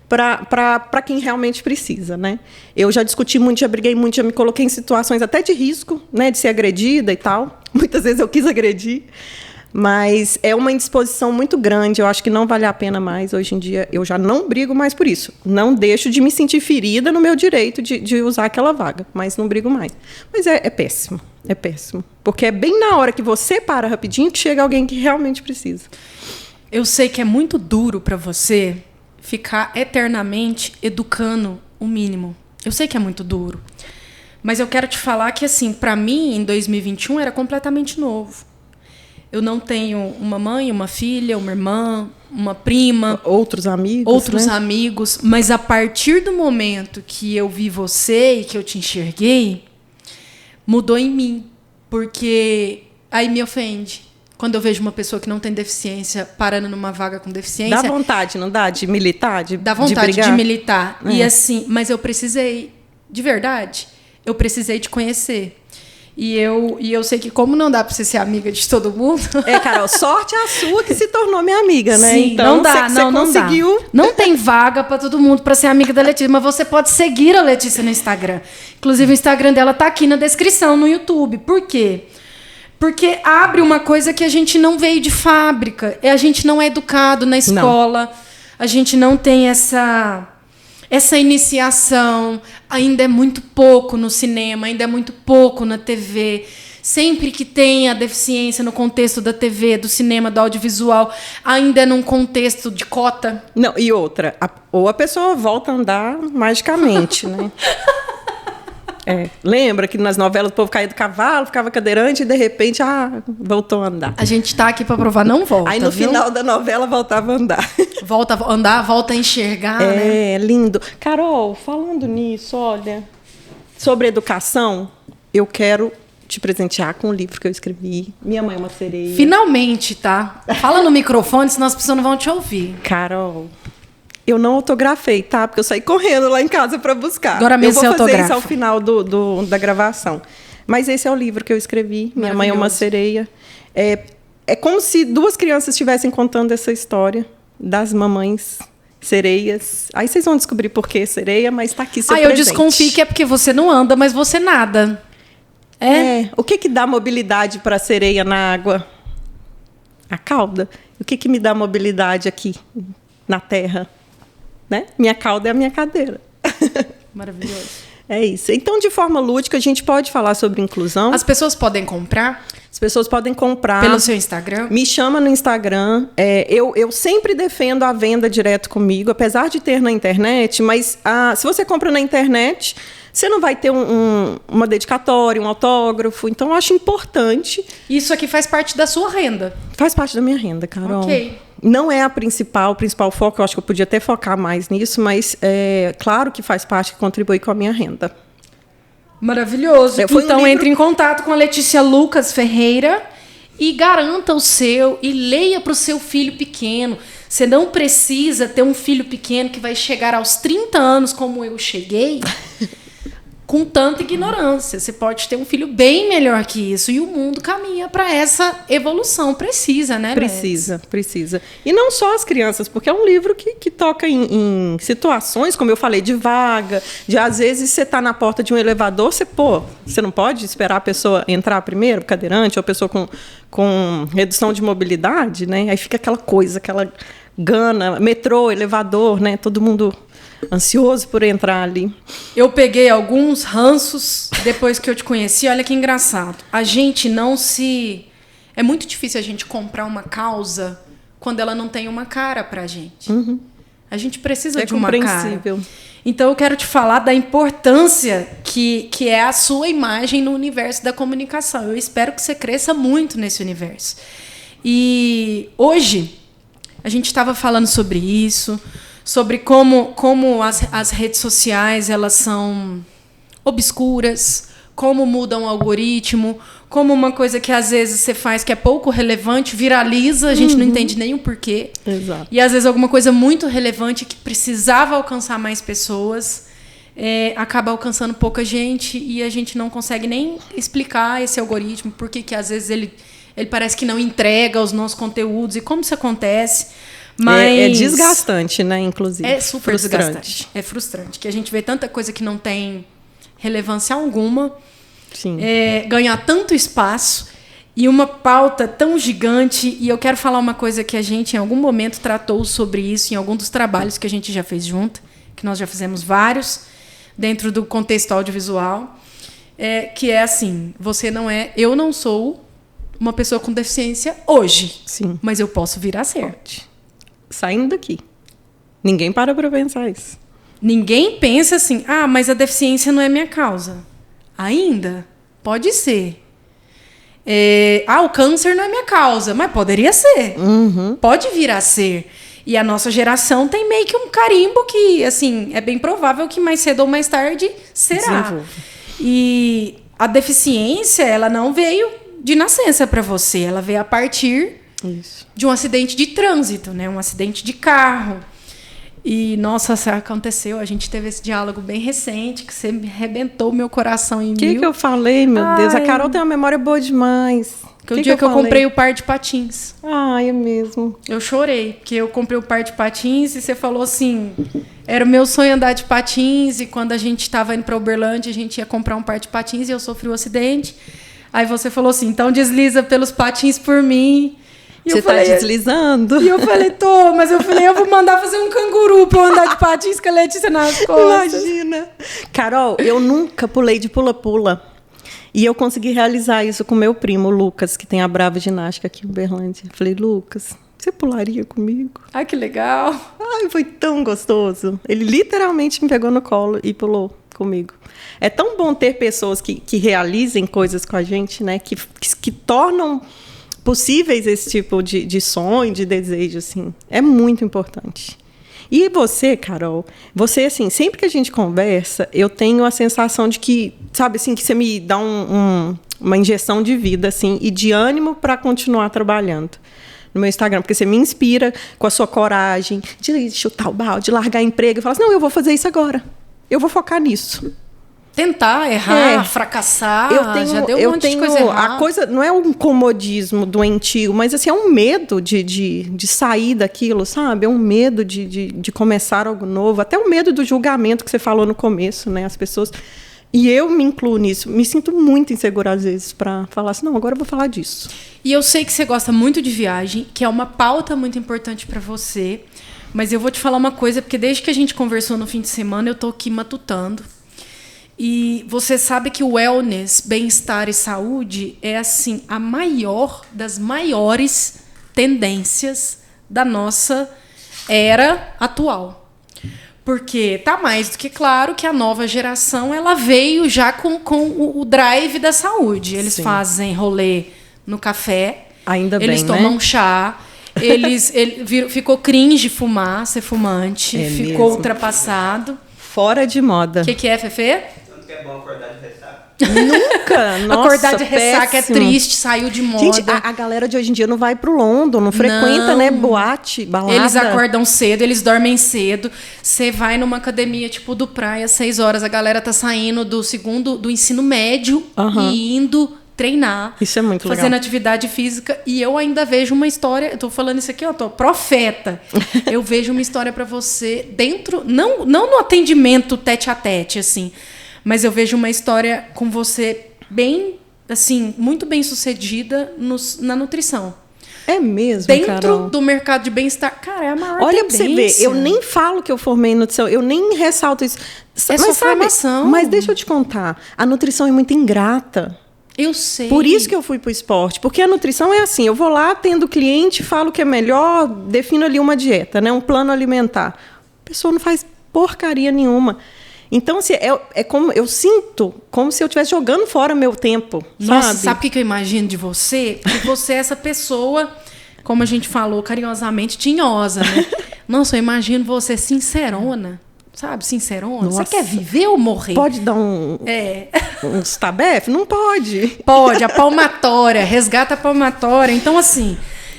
para quem realmente precisa, né? Eu já discuti muito, já briguei muito, já me coloquei em situações até de risco, né, de ser agredida e tal. Muitas vezes eu quis agredir, mas é uma indisposição muito grande. Eu acho que não vale a pena mais. Hoje em dia, eu já não brigo mais por isso. Não deixo de me sentir ferida no meu direito de usar aquela vaga, mas não brigo mais. Mas é péssimo, é péssimo. Porque é bem na hora que você para rapidinho que chega alguém que realmente precisa. Eu sei que é muito duro para você ficar eternamente educando o mínimo. Eu sei que é muito duro. Mas eu quero te falar que, assim, para mim, em 2021, era completamente novo. Eu não tenho uma mãe, uma filha, uma irmã, uma prima. Outros amigos, Mas a partir do momento que eu vi você e que eu te enxerguei, mudou em mim. Porque aí me ofende. Quando eu vejo uma pessoa que não tem deficiência parando numa vaga com deficiência... Dá vontade, não dá? De militar? Dá vontade de militar. E assim, mas eu precisei, de verdade, eu precisei te conhecer. E eu sei que como não dá pra você ser amiga de todo mundo... Carol, sorte a sua que se tornou minha amiga, né? Sim, então, não dá, você conseguiu... Não tem vaga pra todo mundo pra ser amiga da Letícia, mas você pode seguir a Letícia no Instagram. Inclusive, o Instagram dela tá aqui na descrição, no YouTube. Por quê? Porque abre uma coisa que a gente não veio de fábrica. A gente não é educado na escola. Não. A gente não tem essa iniciação. Ainda é muito pouco no cinema, ainda é muito pouco na TV. Sempre que tem a deficiência no contexto da TV, do cinema, do audiovisual, ainda é num contexto de cota. Não, e outra, ou a pessoa volta a andar magicamente, né? Lembra que nas novelas o povo caía do cavalo, ficava cadeirante e de repente, voltou a andar. A gente tá aqui para provar, não volta. Aí no final da novela voltava a andar. Volta a andar, volta a enxergar, né? É, lindo. Carol, falando nisso, olha, sobre educação, eu quero te presentear com um livro que eu escrevi. Minha Mãe é uma Sereia. Finalmente, tá? Fala no microfone, senão as pessoas não vão te ouvir. Carol... Eu não autografei, tá? Porque eu saí correndo lá em casa para buscar. Agora mesmo você autografa. Eu vou fazer isso ao final da gravação. Mas esse é o livro que eu escrevi. Minha Mãe é uma Sereia. É como se duas crianças estivessem contando essa história das mamães sereias. Aí vocês vão descobrir por que sereia, mas está aqui seu presente. Eu desconfio que é porque você não anda, mas você nada. O que dá mobilidade para a sereia na água? A cauda. O que me dá mobilidade aqui na terra? Né? Minha cauda é a minha cadeira. Maravilhoso. É isso. Então, de forma lúdica, a gente pode falar sobre inclusão. As pessoas podem comprar As pessoas podem comprar. pelo seu Instagram? Me chama no Instagram. Eu sempre defendo a venda direto comigo, apesar de ter na internet, mas se você compra na internet, você não vai ter uma dedicatória, um autógrafo. Então, eu acho importante. Isso aqui faz parte da sua renda. Faz parte da minha renda, Carol. Ok. Não é o principal foco, eu acho que eu podia até focar mais nisso, mas claro que faz parte, que contribui com a minha renda. Maravilhoso. Então, entre em contato com a Letícia Lucas Ferreira e garanta o seu e leia para o seu filho pequeno. Você não precisa ter um filho pequeno que vai chegar aos 30 anos, como eu cheguei, com tanta ignorância. Você pode ter um filho bem melhor que isso. E o mundo caminha para essa evolução. Precisa, né, Precisa. E não só as crianças, porque é um livro que toca em situações, como eu falei, de vaga, de às vezes você está na porta de um elevador, você não pode esperar a pessoa entrar primeiro, cadeirante, ou a pessoa com redução de mobilidade, né? Aí fica aquela coisa, aquela gana, metrô, elevador, né? Todo mundo ansioso por entrar ali. Eu peguei alguns ranços depois que eu te conheci. Olha que engraçado. A gente não se... É muito difícil a gente comprar uma causa quando ela não tem uma cara pra gente. Uhum. A gente precisa É de uma cara. compreensível. Então eu quero te falar da importância que é a sua imagem no universo da comunicação. Eu espero que você cresça muito nesse universo. E hoje a gente estava falando sobre isso, sobre como as redes sociais elas são obscuras, como mudam o algoritmo, como uma coisa que às vezes você faz que é pouco relevante viraliza, a gente não entende nem o porquê. Exato. E às vezes alguma coisa muito relevante que precisava alcançar mais pessoas acaba alcançando pouca gente e a gente não consegue nem explicar esse algoritmo, porque que às vezes ele parece que não entrega os nossos conteúdos e como isso acontece. Mas É desgastante, né, inclusive. é super desgastante. É frustrante. Que a gente vê tanta coisa que não tem relevância alguma. Sim. Ganhar tanto espaço e uma pauta tão gigante. E eu quero falar uma coisa que a gente, em algum momento, tratou sobre isso em algum dos trabalhos que a gente já fez junto, que nós já fizemos vários, dentro do contexto audiovisual, que é assim, eu não sou uma pessoa com deficiência hoje, Sim. mas eu posso vir a ser. Saindo daqui. Ninguém para pensar isso. Ninguém pensa assim, mas a deficiência não é minha causa. Ainda? Pode ser. O câncer não é minha causa, mas poderia ser. Uhum. Pode vir a ser. E a nossa geração tem meio que um carimbo que, assim, é bem provável que mais cedo ou mais tarde será. Desenvolve. E a deficiência, ela não veio de nascença para você, ela veio a partir Isso. de um acidente de trânsito, né? Um acidente de carro. E, nossa, isso aconteceu. A gente teve esse diálogo bem recente, que você arrebentou o meu coração em O que mil. eu falei, meu Deus? A Ai. Carol tem uma memória boa demais. Que o dia que eu falei? comprei o par de patins. Ai, é mesmo. Eu chorei, porque eu comprei o par de patins e você falou assim... Era o meu sonho andar de patins e quando a gente estava indo para Uberlândia, a gente ia comprar um par de patins e eu sofri um acidente. Aí você falou assim, então desliza pelos patins por mim. E Você está deslizando. E eu falei, mas eu falei, eu vou mandar fazer um canguru pra eu andar de patins com a Letícia nas costas. Imagina. Carol, eu nunca pulei de pula-pula. E eu consegui realizar isso com meu primo, Lucas, que tem a Brava Ginástica aqui em Uberlândia. Falei, Lucas, você pularia comigo? Ai, que legal. Ai, foi tão gostoso. Ele literalmente me pegou no colo e pulou comigo. É tão bom ter pessoas que realizem coisas com a gente, né? Que tornam possíveis esse tipo de sonho, de desejo, assim. É muito importante. E você, Carol, você, assim, sempre que a gente conversa, eu tenho a sensação de que, sabe, assim, que você me dá uma injeção de vida, assim, e de ânimo para continuar trabalhando no meu Instagram, porque você me inspira com a sua coragem de chutar o balde, de largar emprego e falar assim, não, eu vou fazer isso agora. Eu vou focar nisso. Tentar, errar, fracassar, já deu um monte de coisa errada. A coisa não é um comodismo doentio, mas assim, é um medo de sair daquilo, sabe? É um medo de começar algo novo, até o medo do julgamento que você falou no começo, né? As pessoas... E eu me incluo nisso. Me sinto muito insegura, às vezes, para falar assim, não, agora eu vou falar disso. E eu sei que você gosta muito de viagem, que é uma pauta muito importante para você, mas eu vou te falar uma coisa, porque desde que a gente conversou no fim de semana, eu tô aqui matutando. E você sabe que o wellness, bem-estar e saúde é assim a maior das maiores tendências da nossa era atual. Porque tá mais do que claro que a nova geração ela veio já com o drive da saúde. Eles fazem rolê no café, ainda bem, eles tomam chá, ficou cringe fumar, ser fumante, ficou mesmo. ultrapassado. Fora de moda. O que é, Fefe? Tanto que é bom acordar de ressaca. Nunca, nossa, Acordar de ressaca péssimo. é triste, saiu de moda. Gente, a galera de hoje em dia não vai pro London, não frequenta, né, boate, balada. Eles acordam cedo, eles dormem cedo. Você vai numa academia tipo do Praia, 6 horas, a galera tá saindo do ensino médio e indo treinar. Isso é muito legal. Fazendo atividade física. E eu ainda vejo uma história, eu tô falando isso aqui, eu tô profeta. Eu vejo uma história para você dentro, não no atendimento tete a tete, assim, mas eu vejo uma história com você bem, assim, muito bem sucedida na nutrição. É mesmo, Dentro Carol? do mercado de bem-estar. Cara, é a maior Olha pra você ver, tendência. eu nem falo que eu formei em nutrição, eu nem ressalto isso. É sua formação. Mas deixa eu te contar, a nutrição é muito ingrata. Eu sei. Por isso que eu fui pro esporte, porque a nutrição é assim, eu vou lá, atendo o cliente, falo o que é melhor, defino ali uma dieta, né, um plano alimentar. A pessoa não faz porcaria nenhuma. Então, assim, é como eu sinto como se eu estivesse jogando fora meu tempo. Nossa, sabe o que eu imagino de você? Que você é essa pessoa, como a gente falou carinhosamente, tinhosa, né? Nossa, eu imagino você sincerona. Sabe, sincerona? Nossa. Você quer viver ou morrer? Pode dar uns tabef? Não pode. Pode, a palmatória, resgata a palmatória. Então, assim,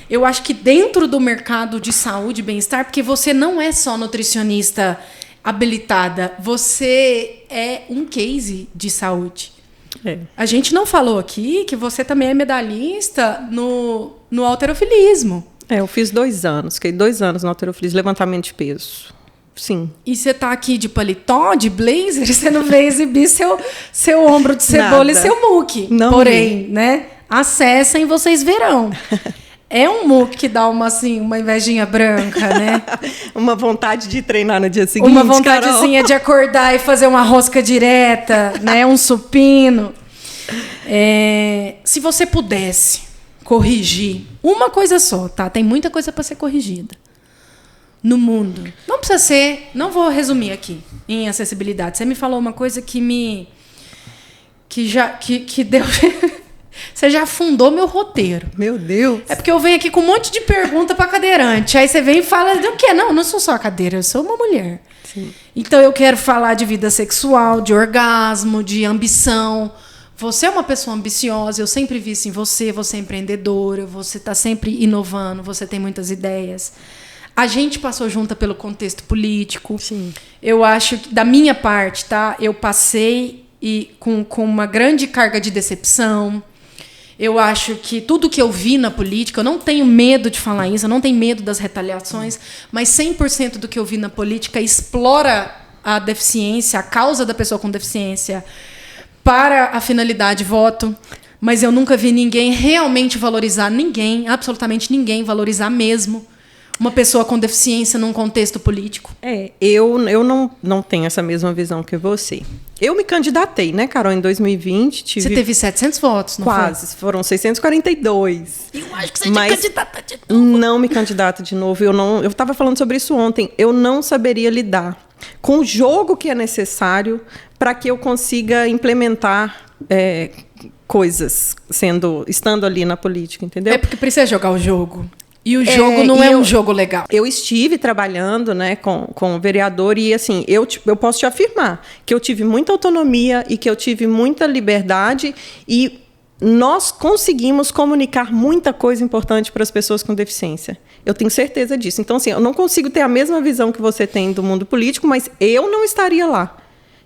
eu acho que dentro do mercado de saúde e bem-estar, porque você não é só nutricionista habilitada, você é um case de saúde. É. A gente não falou aqui que você também é medalhista no halterofilismo. Eu fiz 2 anos, fiquei 2 anos no halterofilismo, levantamento de peso. Sim. E você tá aqui de paletó, de blazer, e você não veio exibir seu ombro de cebola e seu muque. Não Porém, né? Acessem, vocês verão. É um muque que dá uma invejinha branca, né? Uma vontade de treinar no dia seguinte, Uma vontadezinha de acordar e fazer uma rosca direta, né? Um supino. Se você pudesse corrigir uma coisa só, tá? Tem muita coisa para ser corrigida no mundo. Não precisa ser... Não vou resumir aqui em acessibilidade. Você me falou uma coisa que deu... Você já afundou meu roteiro. Meu Deus. É porque eu venho aqui com um monte de pergunta para cadeirante. Aí você vem e fala do quê? Não, eu não sou só a cadeira, eu sou uma mulher. Sim. Então eu quero falar de vida sexual, de orgasmo, de ambição. Você é uma pessoa ambiciosa, eu sempre vi isso em você. Você é empreendedora, você está sempre inovando, você tem muitas ideias. A gente passou junta pelo contexto político. Sim. Eu acho que, da minha parte, tá? Eu passei com uma grande carga de decepção. Eu acho que tudo que eu vi na política, eu não tenho medo de falar isso, eu não tenho medo das retaliações, mas 100% do que eu vi na política explora a deficiência, a causa da pessoa com deficiência para a finalidade voto. Mas eu nunca vi ninguém realmente valorizar, absolutamente ninguém valorizar mesmo uma pessoa com deficiência num contexto político. Eu não tenho essa mesma visão que você. Eu me candidatei, né, Carol, em 2020. Você teve 700 votos, não quase, foi? Foram 642. Eu acho que você é candidata de novo. Não me candidato de novo. Eu estava falando sobre isso ontem. Eu não saberia lidar com o jogo que é necessário para que eu consiga implementar coisas estando ali na política, entendeu? É porque precisa jogar o jogo. E o jogo não é um jogo legal. Eu estive trabalhando, né, com o vereador e, assim, eu posso te afirmar que eu tive muita autonomia e que eu tive muita liberdade e nós conseguimos comunicar muita coisa importante para as pessoas com deficiência. Eu tenho certeza disso. Então, assim, eu não consigo ter a mesma visão que você tem do mundo político, mas eu não estaria lá.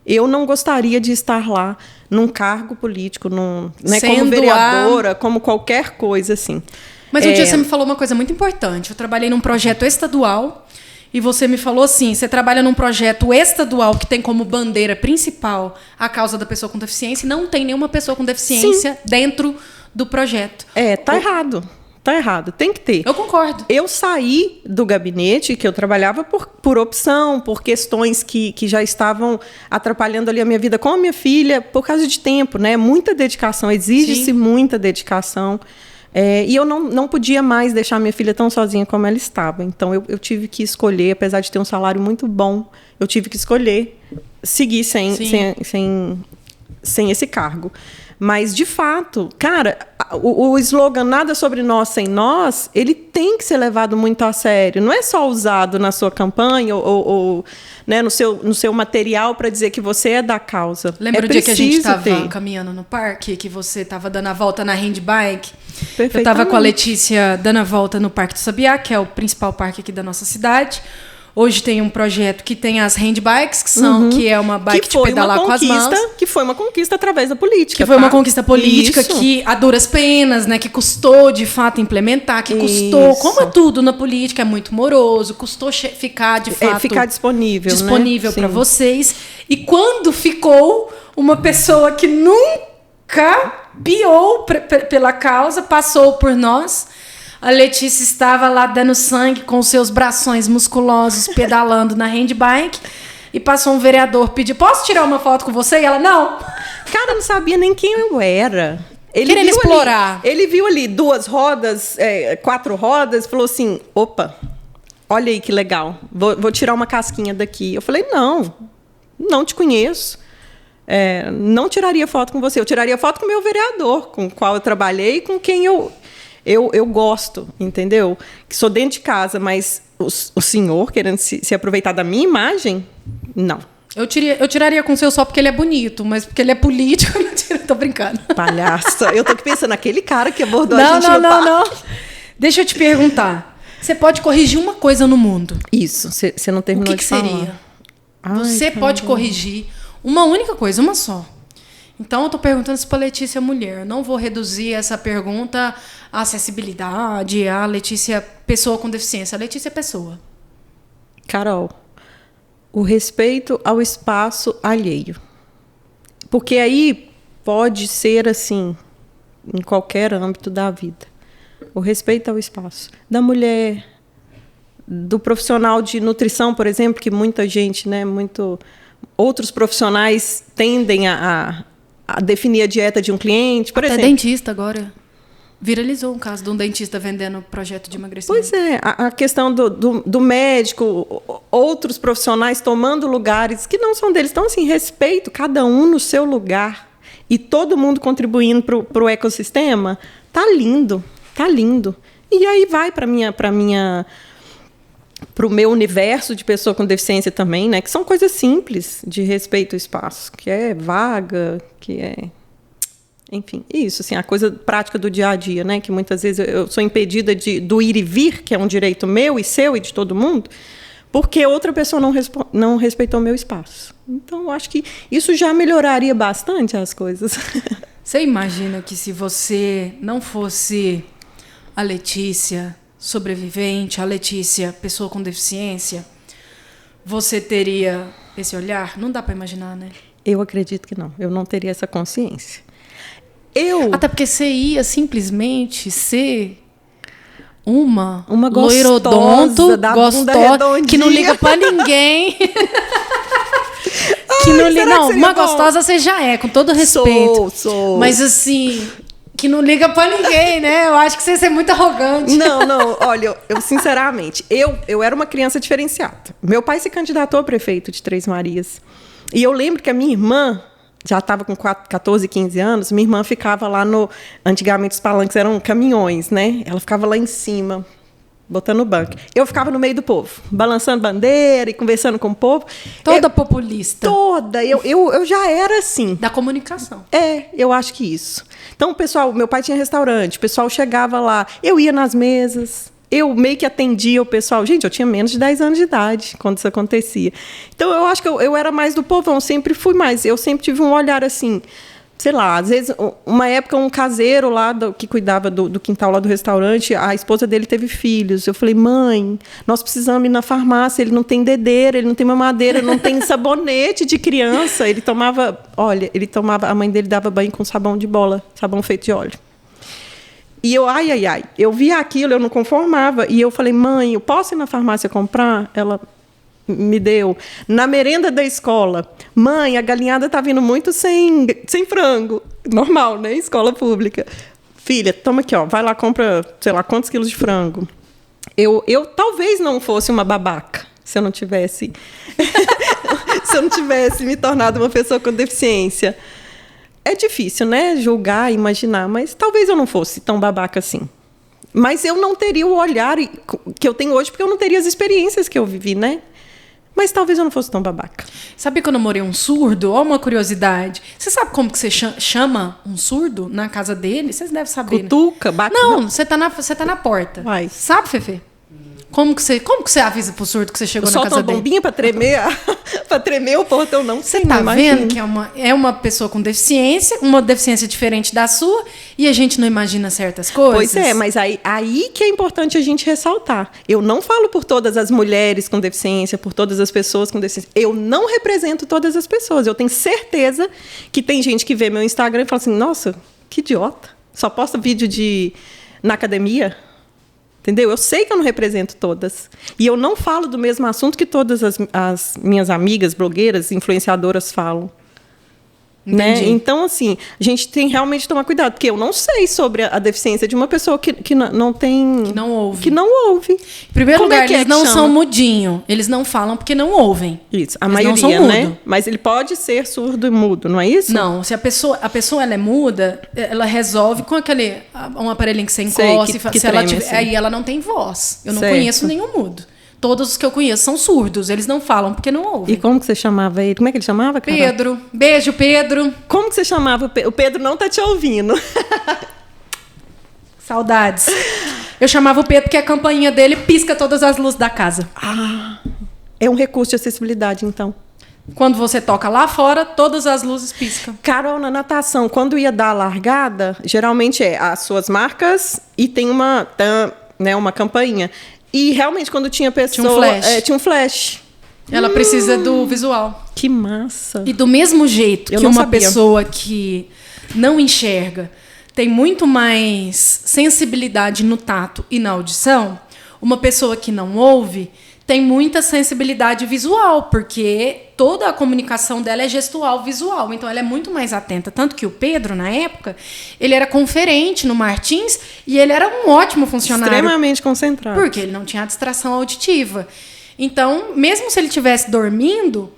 Eu não gostaria de estar lá num cargo político, né, como vereadora, como qualquer coisa, assim. Mas um dia você me falou uma coisa muito importante. Eu trabalhei num projeto estadual e você me falou assim, você trabalha num projeto estadual que tem como bandeira principal a causa da pessoa com deficiência e não tem nenhuma pessoa com deficiência dentro do projeto. Tá errado. tá errado, tem que ter. Eu concordo. Eu saí do gabinete que eu trabalhava por opção, por questões que já estavam atrapalhando ali a minha vida com a minha filha, por causa de tempo, né? Muita dedicação, exige-se muita dedicação. E eu não podia mais deixar minha filha tão sozinha como ela estava. Então, eu tive que escolher, apesar de ter um salário muito bom, eu tive que escolher seguir sem esse cargo. Mas, de fato, cara, o slogan Nada sobre nós sem nós, ele tem que ser levado muito a sério. Não é só usado na sua campanha ou né, no seu material para dizer que você é da causa. Lembra o dia que a gente estava caminhando no parque, que você estava dando a volta na handbike? Eu estava com a Letícia dando a volta no Parque do Sabiá, que é o principal parque aqui da nossa cidade. Hoje tem um projeto que tem as handbikes, que é uma bike de pedalar com as mãos. Que foi uma conquista através da política. Que foi uma conquista política que, a duras penas, né, que custou, de fato, implementar, que custou, como é tudo na política, é muito moroso, custou ficar, de fato... ficar disponível, né? Para vocês. E quando ficou uma pessoa que nunca piou pela causa, passou por nós... A Letícia estava lá dando sangue com seus brações musculosos, pedalando na handbike, e passou um vereador pedir, posso tirar uma foto com você? E ela, não. Cara, não sabia nem quem eu era. Querendo explorar. Ele viu ali 2 rodas, 4 rodas, falou assim, opa, olha aí que legal, vou tirar uma casquinha daqui. Eu falei, não te conheço. Não tiraria foto com você, eu tiraria foto com o meu vereador, com o qual eu trabalhei e com quem eu gosto, entendeu? Que sou dentro de casa, mas o senhor querendo se aproveitar da minha imagem, não. Eu tiraria com o seu só porque ele é bonito, mas porque ele é político, eu não tiro, tô brincando. Palhaça, eu tô aqui pensando naquele cara que abordou a gente no parque. Não. Deixa eu te perguntar. Você pode corrigir uma coisa no mundo. Isso, você não terminou de falar. O que seria? Você pode corrigir uma única coisa, uma só. Então, eu estou perguntando isso para a Letícia mulher. Eu não vou reduzir essa pergunta à acessibilidade, à Letícia pessoa com deficiência. A Letícia é pessoa. Carol, o respeito ao espaço alheio. Porque aí pode ser assim, em qualquer âmbito da vida. O respeito ao espaço da mulher, do profissional de nutrição, por exemplo, que muita gente, né, outros profissionais tendem a definir a dieta de um cliente, por exemplo. Dentista agora. Viralizou um caso de um dentista vendendo projeto de emagrecimento. Pois é, a questão do médico, outros profissionais tomando lugares que não são deles. Então, assim, respeito, cada um no seu lugar e todo mundo contribuindo para o ecossistema, tá lindo. E aí vai para o meu universo de pessoa com deficiência também, né? Que são coisas simples de respeito ao espaço, que é vaga, que é... Enfim, isso, assim, a coisa prática do dia a dia, né? Que muitas vezes eu sou impedida do ir e vir, que é um direito meu e seu e de todo mundo, porque outra pessoa não respeitou o meu espaço. Então, eu acho que isso já melhoraria bastante as coisas. Você imagina que se você não fosse a Letícia sobrevivente, a Letícia pessoa com deficiência, você teria esse olhar? Não dá para imaginar, né? Eu acredito que não. Eu não teria essa consciência. Até porque você ia simplesmente ser uma loirodonto, gostosa, que não liga pra ninguém. Uma gostosa você já é, com todo respeito. Sou. Mas assim, que não liga pra ninguém, né? Eu acho que você ia ser muito arrogante. Não, olha, eu sinceramente, eu era uma criança diferenciada. Meu pai se candidatou a prefeito de Três Marias. E eu lembro que a minha irmã já estava com 14, 15 anos, minha irmã ficava lá antigamente os palanques eram caminhões, né? Ela ficava lá em cima, botando o banco. Eu ficava no meio do povo, balançando bandeira e conversando com o povo. Toda populista. Toda. Eu já era assim. Da comunicação. Eu acho que isso. Então, o pessoal, meu pai tinha restaurante, o pessoal chegava lá, eu ia nas mesas, eu meio que atendia o pessoal. Gente, eu tinha menos de 10 anos de idade quando isso acontecia. Então, eu acho que eu era mais do povão, sempre fui mais. Eu sempre tive um olhar assim, sei lá, às vezes, uma época, um caseiro lá que cuidava do quintal lá do restaurante, a esposa dele teve filhos. Eu falei, mãe, nós precisamos ir na farmácia, ele não tem dedeira, ele não tem mamadeira, não tem sabonete de criança. A mãe dele dava banho com sabão de bola, sabão feito de óleo. E eu, ai. Eu via aquilo, eu não conformava. E eu falei, mãe, eu posso ir na farmácia comprar? Ela me deu. Na merenda da escola, mãe, a galinhada está vindo muito sem frango. Normal, né? Escola pública. Filha, toma aqui, ó, vai lá, compra, sei lá, quantos quilos de frango. Eu talvez não fosse uma babaca se eu não tivesse me tornado uma pessoa com deficiência. É difícil, né? Julgar, imaginar, mas talvez eu não fosse tão babaca assim. Mas eu não teria o olhar que eu tenho hoje, porque eu não teria as experiências que eu vivi, né? Mas talvez eu não fosse tão babaca. Sabe quando eu morei um surdo? Ó, uma curiosidade. Você sabe como que você chama um surdo na casa dele? Vocês devem saber, Cutuca, né? bate... Não, você tá na porta. Vai. Sabe, Fefe? Como que você avisa pro surdo que você chegou na casa Solta uma dele? bombinha para tremer o portão, não sei. Você tá vendo que é uma pessoa com deficiência, uma deficiência diferente da sua, e a gente não imagina certas coisas? Pois é, mas aí que é importante a gente ressaltar. Eu não falo por todas as mulheres com deficiência, por todas as pessoas com deficiência. Eu não represento todas as pessoas. Eu tenho certeza que tem gente que vê meu Instagram e fala assim, nossa, que idiota. Só posta vídeo na academia. Entendeu? Eu sei que eu não represento todas. E eu não falo do mesmo assunto que todas as minhas amigas, blogueiras, influenciadoras falam. Né? Então, assim, a gente tem realmente que tomar cuidado, porque eu não sei sobre a deficiência de uma pessoa que não tem... Que não ouve. Que não ouve. Em primeiro Como lugar, é que eles não chama? são mudinho. Eles não falam porque não ouvem. Isso, a Eles maioria, não são né? mudo. Mas ele pode ser surdo e mudo, não é isso? Não, se a pessoa ela é muda, ela resolve com um aparelhinho que você Sei, encosta, que se ela treme, tiver, assim. aí ela não tem voz. Eu não Certo. conheço nenhum mudo. Todos os que eu conheço são surdos, eles não falam porque não ouvem. E como que você chamava ele? Como é que ele chamava, Carol? Pedro, beijo, Pedro. Como que você chamava? O Pedro não tá te ouvindo. Saudades. Eu chamava o Pedro porque a campainha dele pisca todas as luzes da casa. É um recurso de acessibilidade, então. Quando você toca lá fora, todas as luzes piscam. Carol, na natação, quando ia dar a largada, geralmente é as suas marcas e tem uma campainha. E realmente, quando tinha pessoa... Tinha um flash. Ela precisa do visual. Que massa. E do mesmo jeito Eu que não uma sabia. pessoa que não enxerga tem muito mais sensibilidade no tato e na audição, uma pessoa que não ouve tem muita sensibilidade visual, porque toda a comunicação dela é gestual, visual. Então, ela é muito mais atenta. Tanto que o Pedro, na época, ele era conferente no Martins e ele era um ótimo funcionário. Extremamente concentrado. Porque ele não tinha distração auditiva. Então, mesmo se ele estivesse dormindo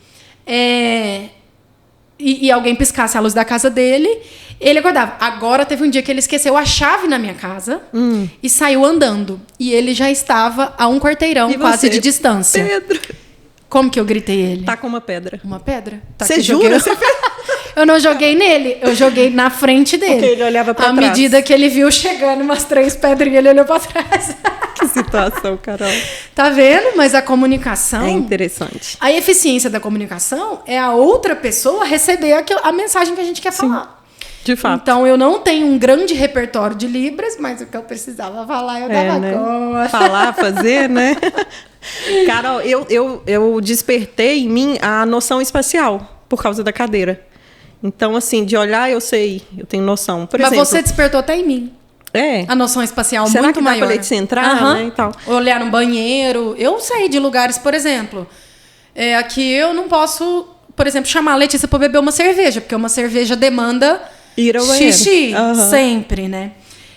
e alguém piscasse a luz da casa dele, ele acordava. Agora, teve um dia que ele esqueceu a chave na minha casa e saiu andando. E ele já estava a um quarteirão E quase você? de distância. Pedro. Como que eu gritei ele? Tá com uma pedra. Uma pedra. Tá Você aqui, jura? joguei- Eu não joguei nele, eu joguei na frente dele. Porque ele olhava pra À trás. medida que ele viu chegando umas 3 pedrinhas, ele olhou pra trás. Que situação, Carol. Tá vendo? Mas a comunicação... É interessante. A eficiência da comunicação é a outra pessoa receber a mensagem que a gente quer falar. De fato. Então, eu não tenho um grande repertório de Libras, mas o que eu precisava falar, eu dava né? conta. Falar, fazer, né? Carol, eu despertei em mim a noção espacial por causa da cadeira. Então, assim, de olhar, eu sei, eu tenho noção. Por Mas exemplo, você despertou até em mim. É. A noção espacial Será muito que dá maior. pra leite entrar, Aham. né, e tal? Olhar no banheiro. Eu saí de lugares, por exemplo, aqui eu não posso, por exemplo, chamar a Letícia para beber uma cerveja, porque uma cerveja demanda Ir ao banheiro. xixi, Aham. sempre, né?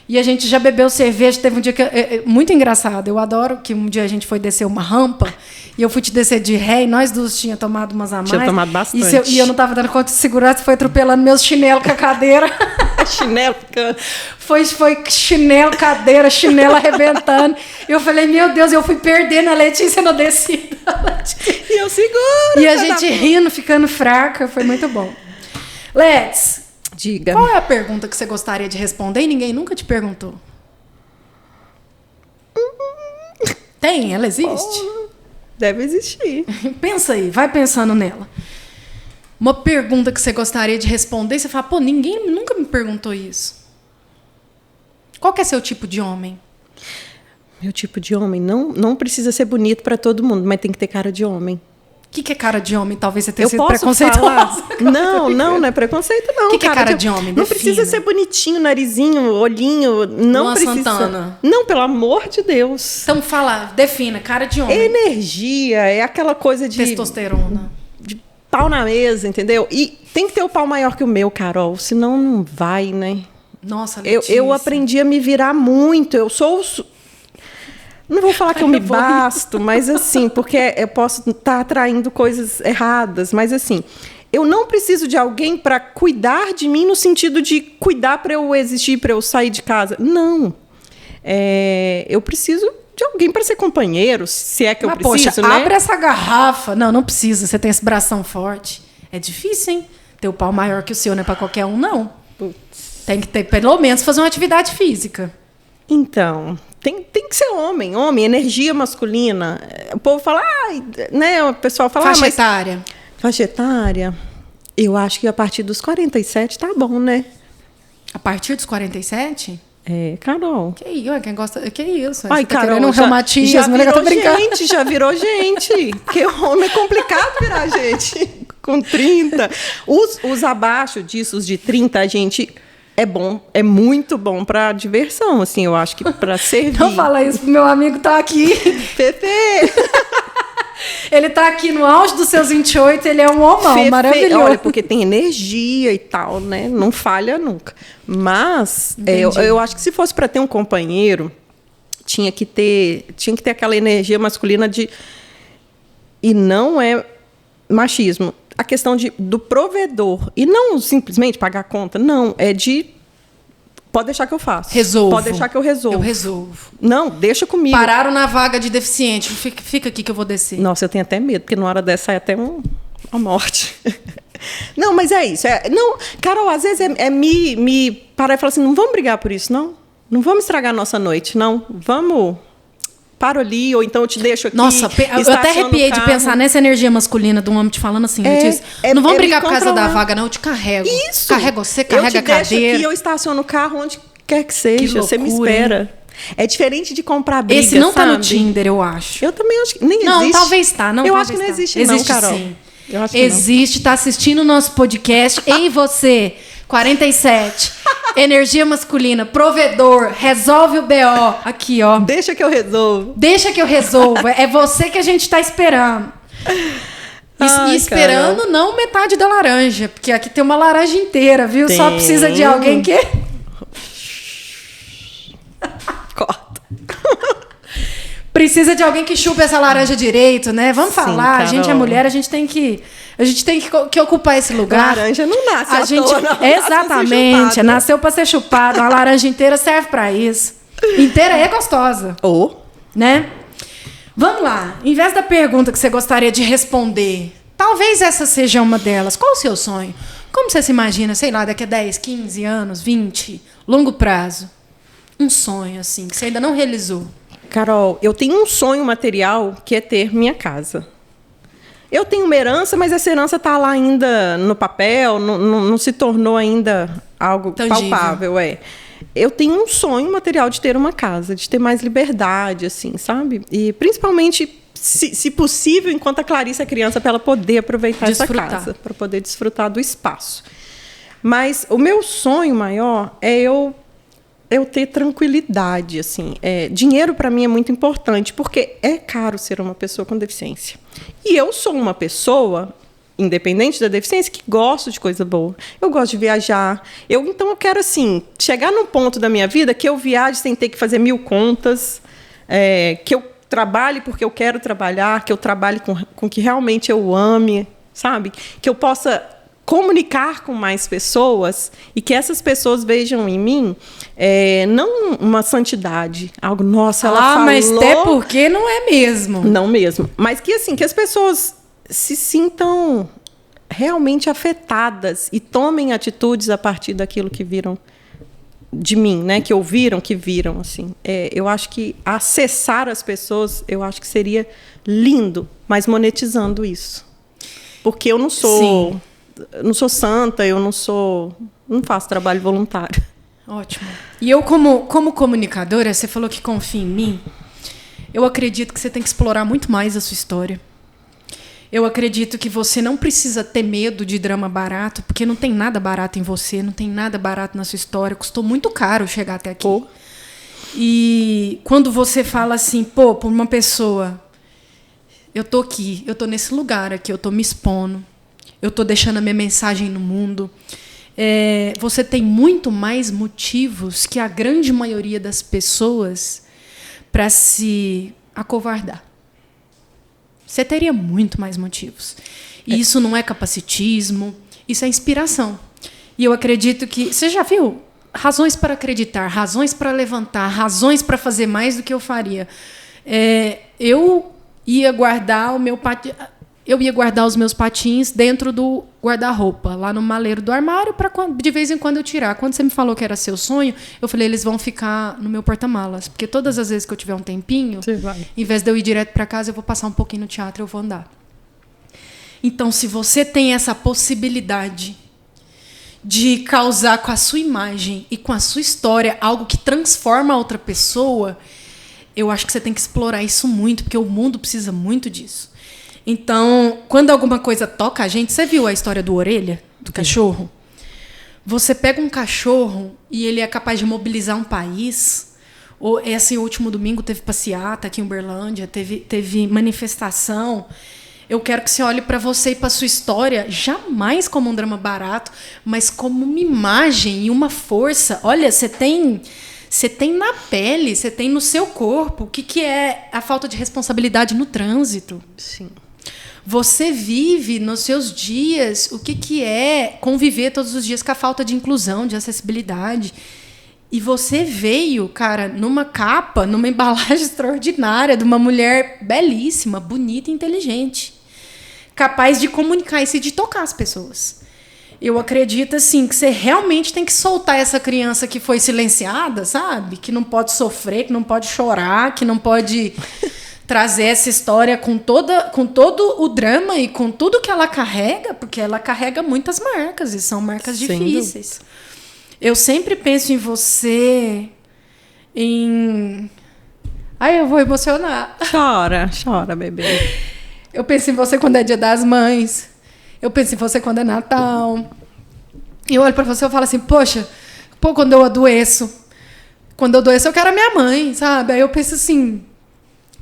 E a gente já bebeu cerveja, teve um dia que... muito engraçado, eu adoro que um dia a gente foi descer uma rampa, e eu fui te descer de ré, e nós duas tínhamos tomado umas a mais. Tinha tomado bastante. E eu não estava dando conta de segurar, você foi atropelando meus chinelos com a cadeira. Chinelo. Foi chinelo, cadeira, chinelo arrebentando. Eu falei, meu Deus, eu fui perdendo a Letícia na descida. E eu seguro. E a gente rindo, ficando fraca, foi muito bom. Let's, Diga. qual é a pergunta que você gostaria de responder e ninguém nunca te perguntou? Tem? Ela existe? Deve existir. Pensa aí, vai pensando nela. Uma pergunta que você gostaria de responder e você fala, pô, ninguém nunca me perguntou isso. Qual que é seu tipo de homem? Meu tipo de homem não precisa ser bonito para todo mundo, mas tem que ter cara de homem. O que é cara de homem? Talvez você tenha Eu sido posso preconceituosa. falar? Não é preconceito, não. O que é cara de homem? Não Defina. precisa ser bonitinho, narizinho, olhinho. Não Luan precisa. Santana. Não, pelo amor de Deus. Então fala, defina, cara de homem. Energia, é aquela coisa de Testosterona. pau na mesa, entendeu? E tem que ter o pau maior que o meu, Carol, senão não vai, né? Nossa, Letícia. Eu aprendi a me virar muito. Eu sou não vou falar que eu me basto, mas assim, porque eu posso estar atraindo coisas erradas, mas assim, eu não preciso de alguém para cuidar de mim no sentido de cuidar para eu existir, para eu sair de casa. Não. Eu preciso de alguém para ser companheiro, se é que eu preciso, poxa, né? abre essa garrafa. Não precisa. Você tem esse bração forte. É difícil, hein? Ter o pau maior que o seu não é para qualquer um, não. Putz. Tem que ter, pelo menos, fazer uma atividade física. Então, tem que ser homem, energia masculina. O povo fala, né? O pessoal fala, Faixa mas etária. faixa etária, eu acho que a partir dos 47 tá bom, né? A partir dos 47? Carol. Que isso? Quem gosta... Que isso? Ai, Você tá Carol, querendo um reumatismo, né? Eu tô brincando. já virou gente. Porque o homem é complicado virar gente. Com 30. Os abaixo disso, os de 30, a gente... É bom, é muito bom para diversão, assim, eu acho que para servir. Não fala isso, meu amigo tá aqui. Pepe! Ele tá aqui no auge dos seus 28, ele é um homão maravilhoso. Olha, porque tem energia e tal, né? Não falha nunca. Mas eu acho que se fosse para ter um companheiro, tinha que ter aquela energia masculina de... E não é machismo. A questão do provedor. E não simplesmente pagar a conta. Não, é de... Pode deixar que eu faço. Resolvo. Pode deixar que eu resolvo. Eu resolvo. Não, deixa comigo. Pararam na vaga de deficiente. Fica aqui que eu vou descer. Nossa, eu tenho até medo, porque na hora dessa é até uma morte. Não, mas é isso. Não, Carol, às vezes me parar e falar assim, não vamos brigar por isso, não? Não vamos estragar a nossa noite, não? Vamos... Paro ali, ou então eu te deixo aqui. Nossa, eu até arrepiei de pensar nessa energia masculina do homem te falando assim, Letícia, não vamos brigar por causa da vaga, não, eu te carrego. Isso. Carrego você, carrega a cadeira. Eu te deixo aqui, eu estaciono o carro onde quer que seja. Você me espera. Hein? É diferente de comprar briga, esse não sabe? tá no Tinder, eu acho. Eu também acho que nem existe. Não, talvez tá. Não, eu talvez acho que não existe, existe não, Carol. Sim. Eu acho que existe, tá assistindo o nosso podcast. Ei, você, 47, energia masculina, provedor, resolve o BO. Aqui, ó. Deixa que eu resolvo. Deixa que eu resolvo. É você que a gente tá esperando. E esperando Carol. Não metade da laranja, porque aqui tem uma laranja inteira, viu? Só precisa de alguém que... Corta. Precisa de alguém que chupe essa laranja direito, né? Vamos falar, Carol. A gente é mulher, a gente tem que ocupar esse lugar. Laranja não nasce à gente, toa, não. Exatamente, nasceu para ser chupada. Uma laranja inteira serve para isso. Inteira é gostosa. Né? Vamos lá. Em vez da pergunta que você gostaria de responder, talvez essa seja uma delas. Qual o seu sonho? Como você se imagina, sei lá, daqui a 10, 15 anos, 20, longo prazo? Um sonho, assim, que você ainda não realizou. Carol, eu tenho um sonho material que é ter minha casa. Eu tenho uma herança, mas essa herança está lá ainda no papel, não se tornou ainda algo tangível. Palpável. Eu tenho um sonho material de ter uma casa, de ter mais liberdade, assim, sabe? E principalmente, se possível, enquanto a Clarice é criança, para ela poder aproveitar essa casa, para poder desfrutar do espaço. Mas o meu sonho maior é eu ter tranquilidade, assim. Dinheiro para mim é muito importante, porque é caro ser uma pessoa com deficiência. E eu sou uma pessoa, independente da deficiência, que gosto de coisa boa. Eu gosto de viajar. Então eu quero, assim, chegar num ponto da minha vida que eu viaje sem ter que fazer 1000 contas, que eu trabalhe porque eu quero trabalhar, que eu trabalhe com que realmente eu ame, sabe? Que eu possa comunicar com mais pessoas e que essas pessoas vejam em mim não uma santidade, algo, nossa, ela falou... mas até porque não é mesmo. Não mesmo. Mas que, assim, que as pessoas se sintam realmente afetadas e tomem atitudes a partir daquilo que viram de mim, né? Que ouviram, que viram, assim. Eu acho que acessar as pessoas, eu acho que seria lindo, mas monetizando isso. Porque eu não sou... Sim. Não sou santa, eu não faço trabalho voluntário. Ótimo. E eu, como comunicadora, você falou que confia em mim. Eu acredito que você tem que explorar muito mais a sua história. Eu acredito que você não precisa ter medo de drama barato, porque não tem nada barato em você, não tem nada barato na sua história. Custou muito caro chegar até aqui. Pô. E quando você fala assim, pô, por uma pessoa, eu tô aqui, eu tô nesse lugar aqui, eu tô me expondo, eu tô deixando a minha mensagem no mundo, você tem muito mais motivos que a grande maioria das pessoas para se acovardar. Você teria muito mais motivos. E isso não é capacitismo, isso é inspiração. E eu acredito que... Você já viu? Razões para acreditar, razões para levantar, razões para fazer mais do que eu faria. Eu ia guardar os meus patins dentro do guarda-roupa, lá no maleiro do armário, para de vez em quando eu tirar. Quando você me falou que era seu sonho, eu falei, eles vão ficar no meu porta-malas. Porque todas as vezes que eu tiver um tempinho, em vez de eu ir direto para casa, eu vou passar um pouquinho no teatro, eu vou andar. Então, se você tem essa possibilidade de causar com a sua imagem e com a sua história algo que transforma a outra pessoa, eu acho que você tem que explorar isso muito, porque o mundo precisa muito disso. Então, quando alguma coisa toca a gente... Você viu a história do Orelha, do cachorro? Você pega um cachorro e ele é capaz de mobilizar um país. Esse último domingo teve passeata aqui em Uberlândia, teve manifestação. Eu quero que você olhe para você e para sua história, jamais como um drama barato, mas como uma imagem e uma força. Olha, você tem na pele, você tem no seu corpo o que é a falta de responsabilidade no trânsito. Sim. Você vive nos seus dias o que é conviver todos os dias com a falta de inclusão, de acessibilidade. E você veio, cara, numa capa, numa embalagem extraordinária, de uma mulher belíssima, bonita e inteligente, capaz de comunicar isso e de tocar as pessoas. Eu acredito, assim, que você realmente tem que soltar essa criança que foi silenciada, sabe? Que não pode sofrer, que não pode chorar, que não pode trazer essa história com todo o drama e com tudo que ela carrega, porque ela carrega muitas marcas, e são marcas difíceis. Eu sempre penso em você, Ai, eu vou emocionar. Chora, bebê. Eu penso em você quando é Dia das Mães. Eu penso em você quando é Natal. E eu olho pra você e falo assim, poxa, quando eu adoeço eu quero a minha mãe, sabe? Aí eu penso assim,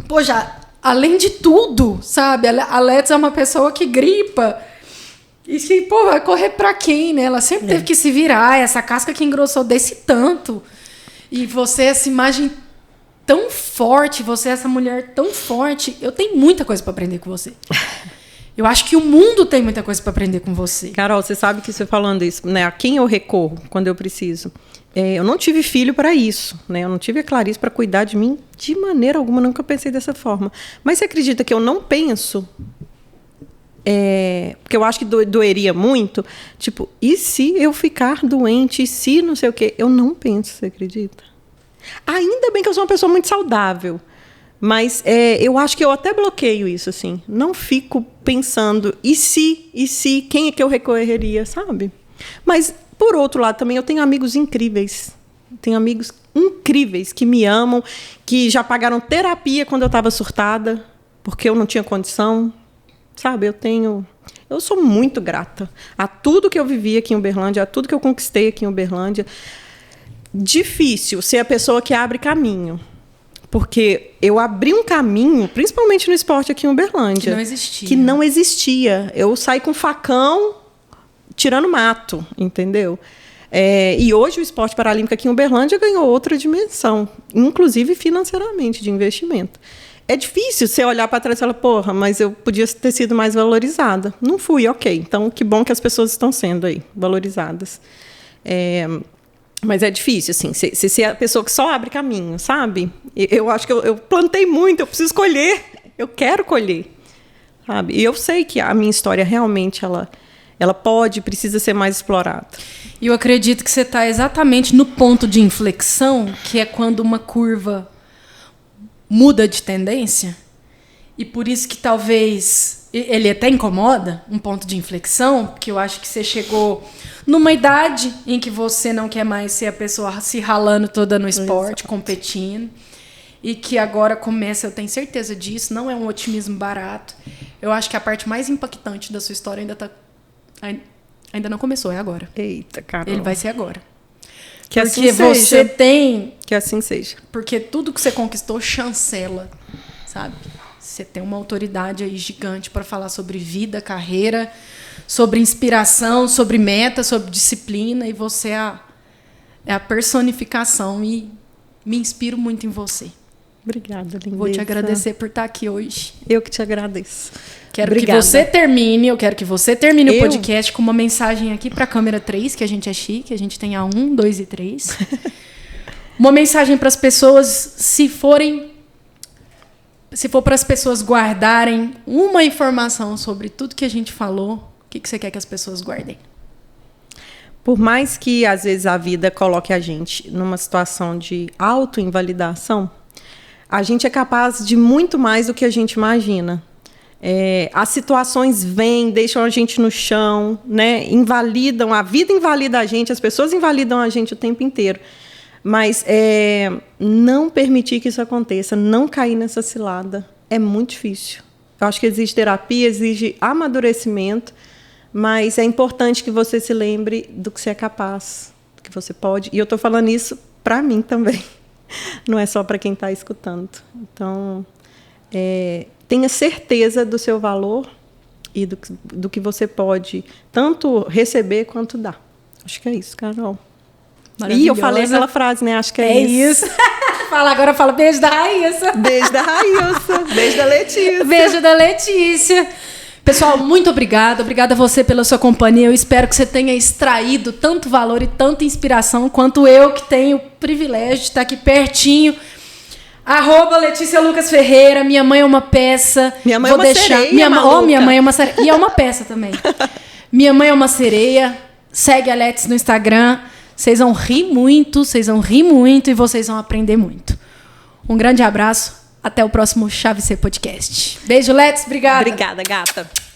poxa, além de tudo, sabe? A Let's é uma pessoa que gripa. E que, pô, vai correr pra quem, né? Ela sempre teve que se virar, essa casca que engrossou desse tanto. E você, essa imagem tão forte, você, essa mulher tão forte, eu tenho muita coisa pra aprender com você. Eu acho que o mundo tem muita coisa para aprender com você. Carol, você sabe que você falando isso, né? A quem eu recorro quando eu preciso? Eu não tive filho para isso, né? Eu não tive a Clarice para cuidar de mim de maneira alguma, nunca pensei dessa forma. Mas você acredita que eu não penso? Porque eu acho que doeria muito. Tipo, e se eu ficar doente? E se não sei o quê? Eu não penso, você acredita? Ainda bem que eu sou uma pessoa muito saudável. Mas eu acho que eu até bloqueio isso, assim. Não fico pensando, e se, quem é que eu recorreria, sabe? Mas, por outro lado, também eu tenho amigos incríveis. Tenho amigos incríveis que me amam, que já pagaram terapia quando eu estava surtada, porque eu não tinha condição. Sabe, eu sou muito grata a tudo que eu vivi aqui em Uberlândia, a tudo que eu conquistei aqui em Uberlândia. Difícil ser a pessoa que abre caminho. Porque eu abri um caminho, principalmente no esporte aqui em Uberlândia. Que não existia. Eu saí com facão, tirando mato, entendeu? E hoje o esporte paralímpico aqui em Uberlândia ganhou outra dimensão, inclusive financeiramente, de investimento. É difícil você olhar para trás e falar, porra, mas eu podia ter sido mais valorizada. Não fui, ok. Então, que bom que as pessoas estão sendo aí valorizadas. Mas é difícil, assim, ser a pessoa que só abre caminho, sabe? Eu acho que eu plantei muito, eu preciso colher, eu quero colher, sabe? E eu sei que a minha história realmente, ela precisa ser mais explorada. E eu acredito que você está exatamente no ponto de inflexão, que é quando uma curva muda de tendência, e por isso que talvez ele até incomoda, um ponto de inflexão, porque eu acho que você chegou numa idade em que você não quer mais ser a pessoa se ralando toda no esporte, competindo. e que agora começa, eu tenho certeza disso, não é um otimismo barato. Eu acho que a parte mais impactante da sua história ainda não começou, é agora. Eita, Carol. Ele vai ser agora. Que porque assim você seja. tem... Que assim seja. Porque tudo que você conquistou chancela, sabe? Você tem uma autoridade aí gigante para falar sobre vida, carreira, sobre inspiração, sobre meta, sobre disciplina, e você é a personificação, e me inspiro muito em você. Obrigada, lindeza. Vou te agradecer por estar aqui hoje. Eu que te agradeço. Quero Obrigada. que você termine, eu quero que você termine o Eu? podcast com uma mensagem aqui para a câmera 3, que a gente é chique, a gente tem a 1, 2 e 3. Uma mensagem para as pessoas, se for para as pessoas guardarem uma informação sobre tudo que a gente falou, o que você quer que as pessoas guardem? Por mais que, às vezes, a vida coloque a gente numa situação de autoinvalidação, a gente é capaz de muito mais do que a gente imagina. As situações vêm, deixam a gente no chão, né? Invalidam, a vida invalida a gente, as pessoas invalidam a gente o tempo inteiro. Mas não permitir que isso aconteça, não cair nessa cilada, é muito difícil. Eu acho que exige terapia, exige amadurecimento, mas é importante que você se lembre do que você é capaz, do que você pode. E eu estou falando isso para mim também, não é só para quem está escutando. Então, tenha certeza do seu valor e do que você pode tanto receber quanto dar. Acho que é isso, Carol. E eu falei aquela frase, né? Acho que é isso. Agora fala beijo da Raíssa. Beijo da Raíssa. Beijo da Letícia. Beijo da Letícia. Pessoal, muito obrigada. Obrigada a você pela sua companhia. Eu espero que você tenha extraído tanto valor e tanta inspiração quanto eu, que tenho o privilégio de estar aqui pertinho. @Letícia Lucas Ferreira. Minha mãe é uma peça. Minha mãe é uma sereia, minha mãe é uma sereia. E é uma peça também. Minha mãe é uma sereia. Segue a Letícia no Instagram. Vocês vão rir muito e vocês vão aprender muito. Um grande abraço. Até o próximo Chave C Podcast. Beijo, Letícia. Obrigada. Obrigada, gata.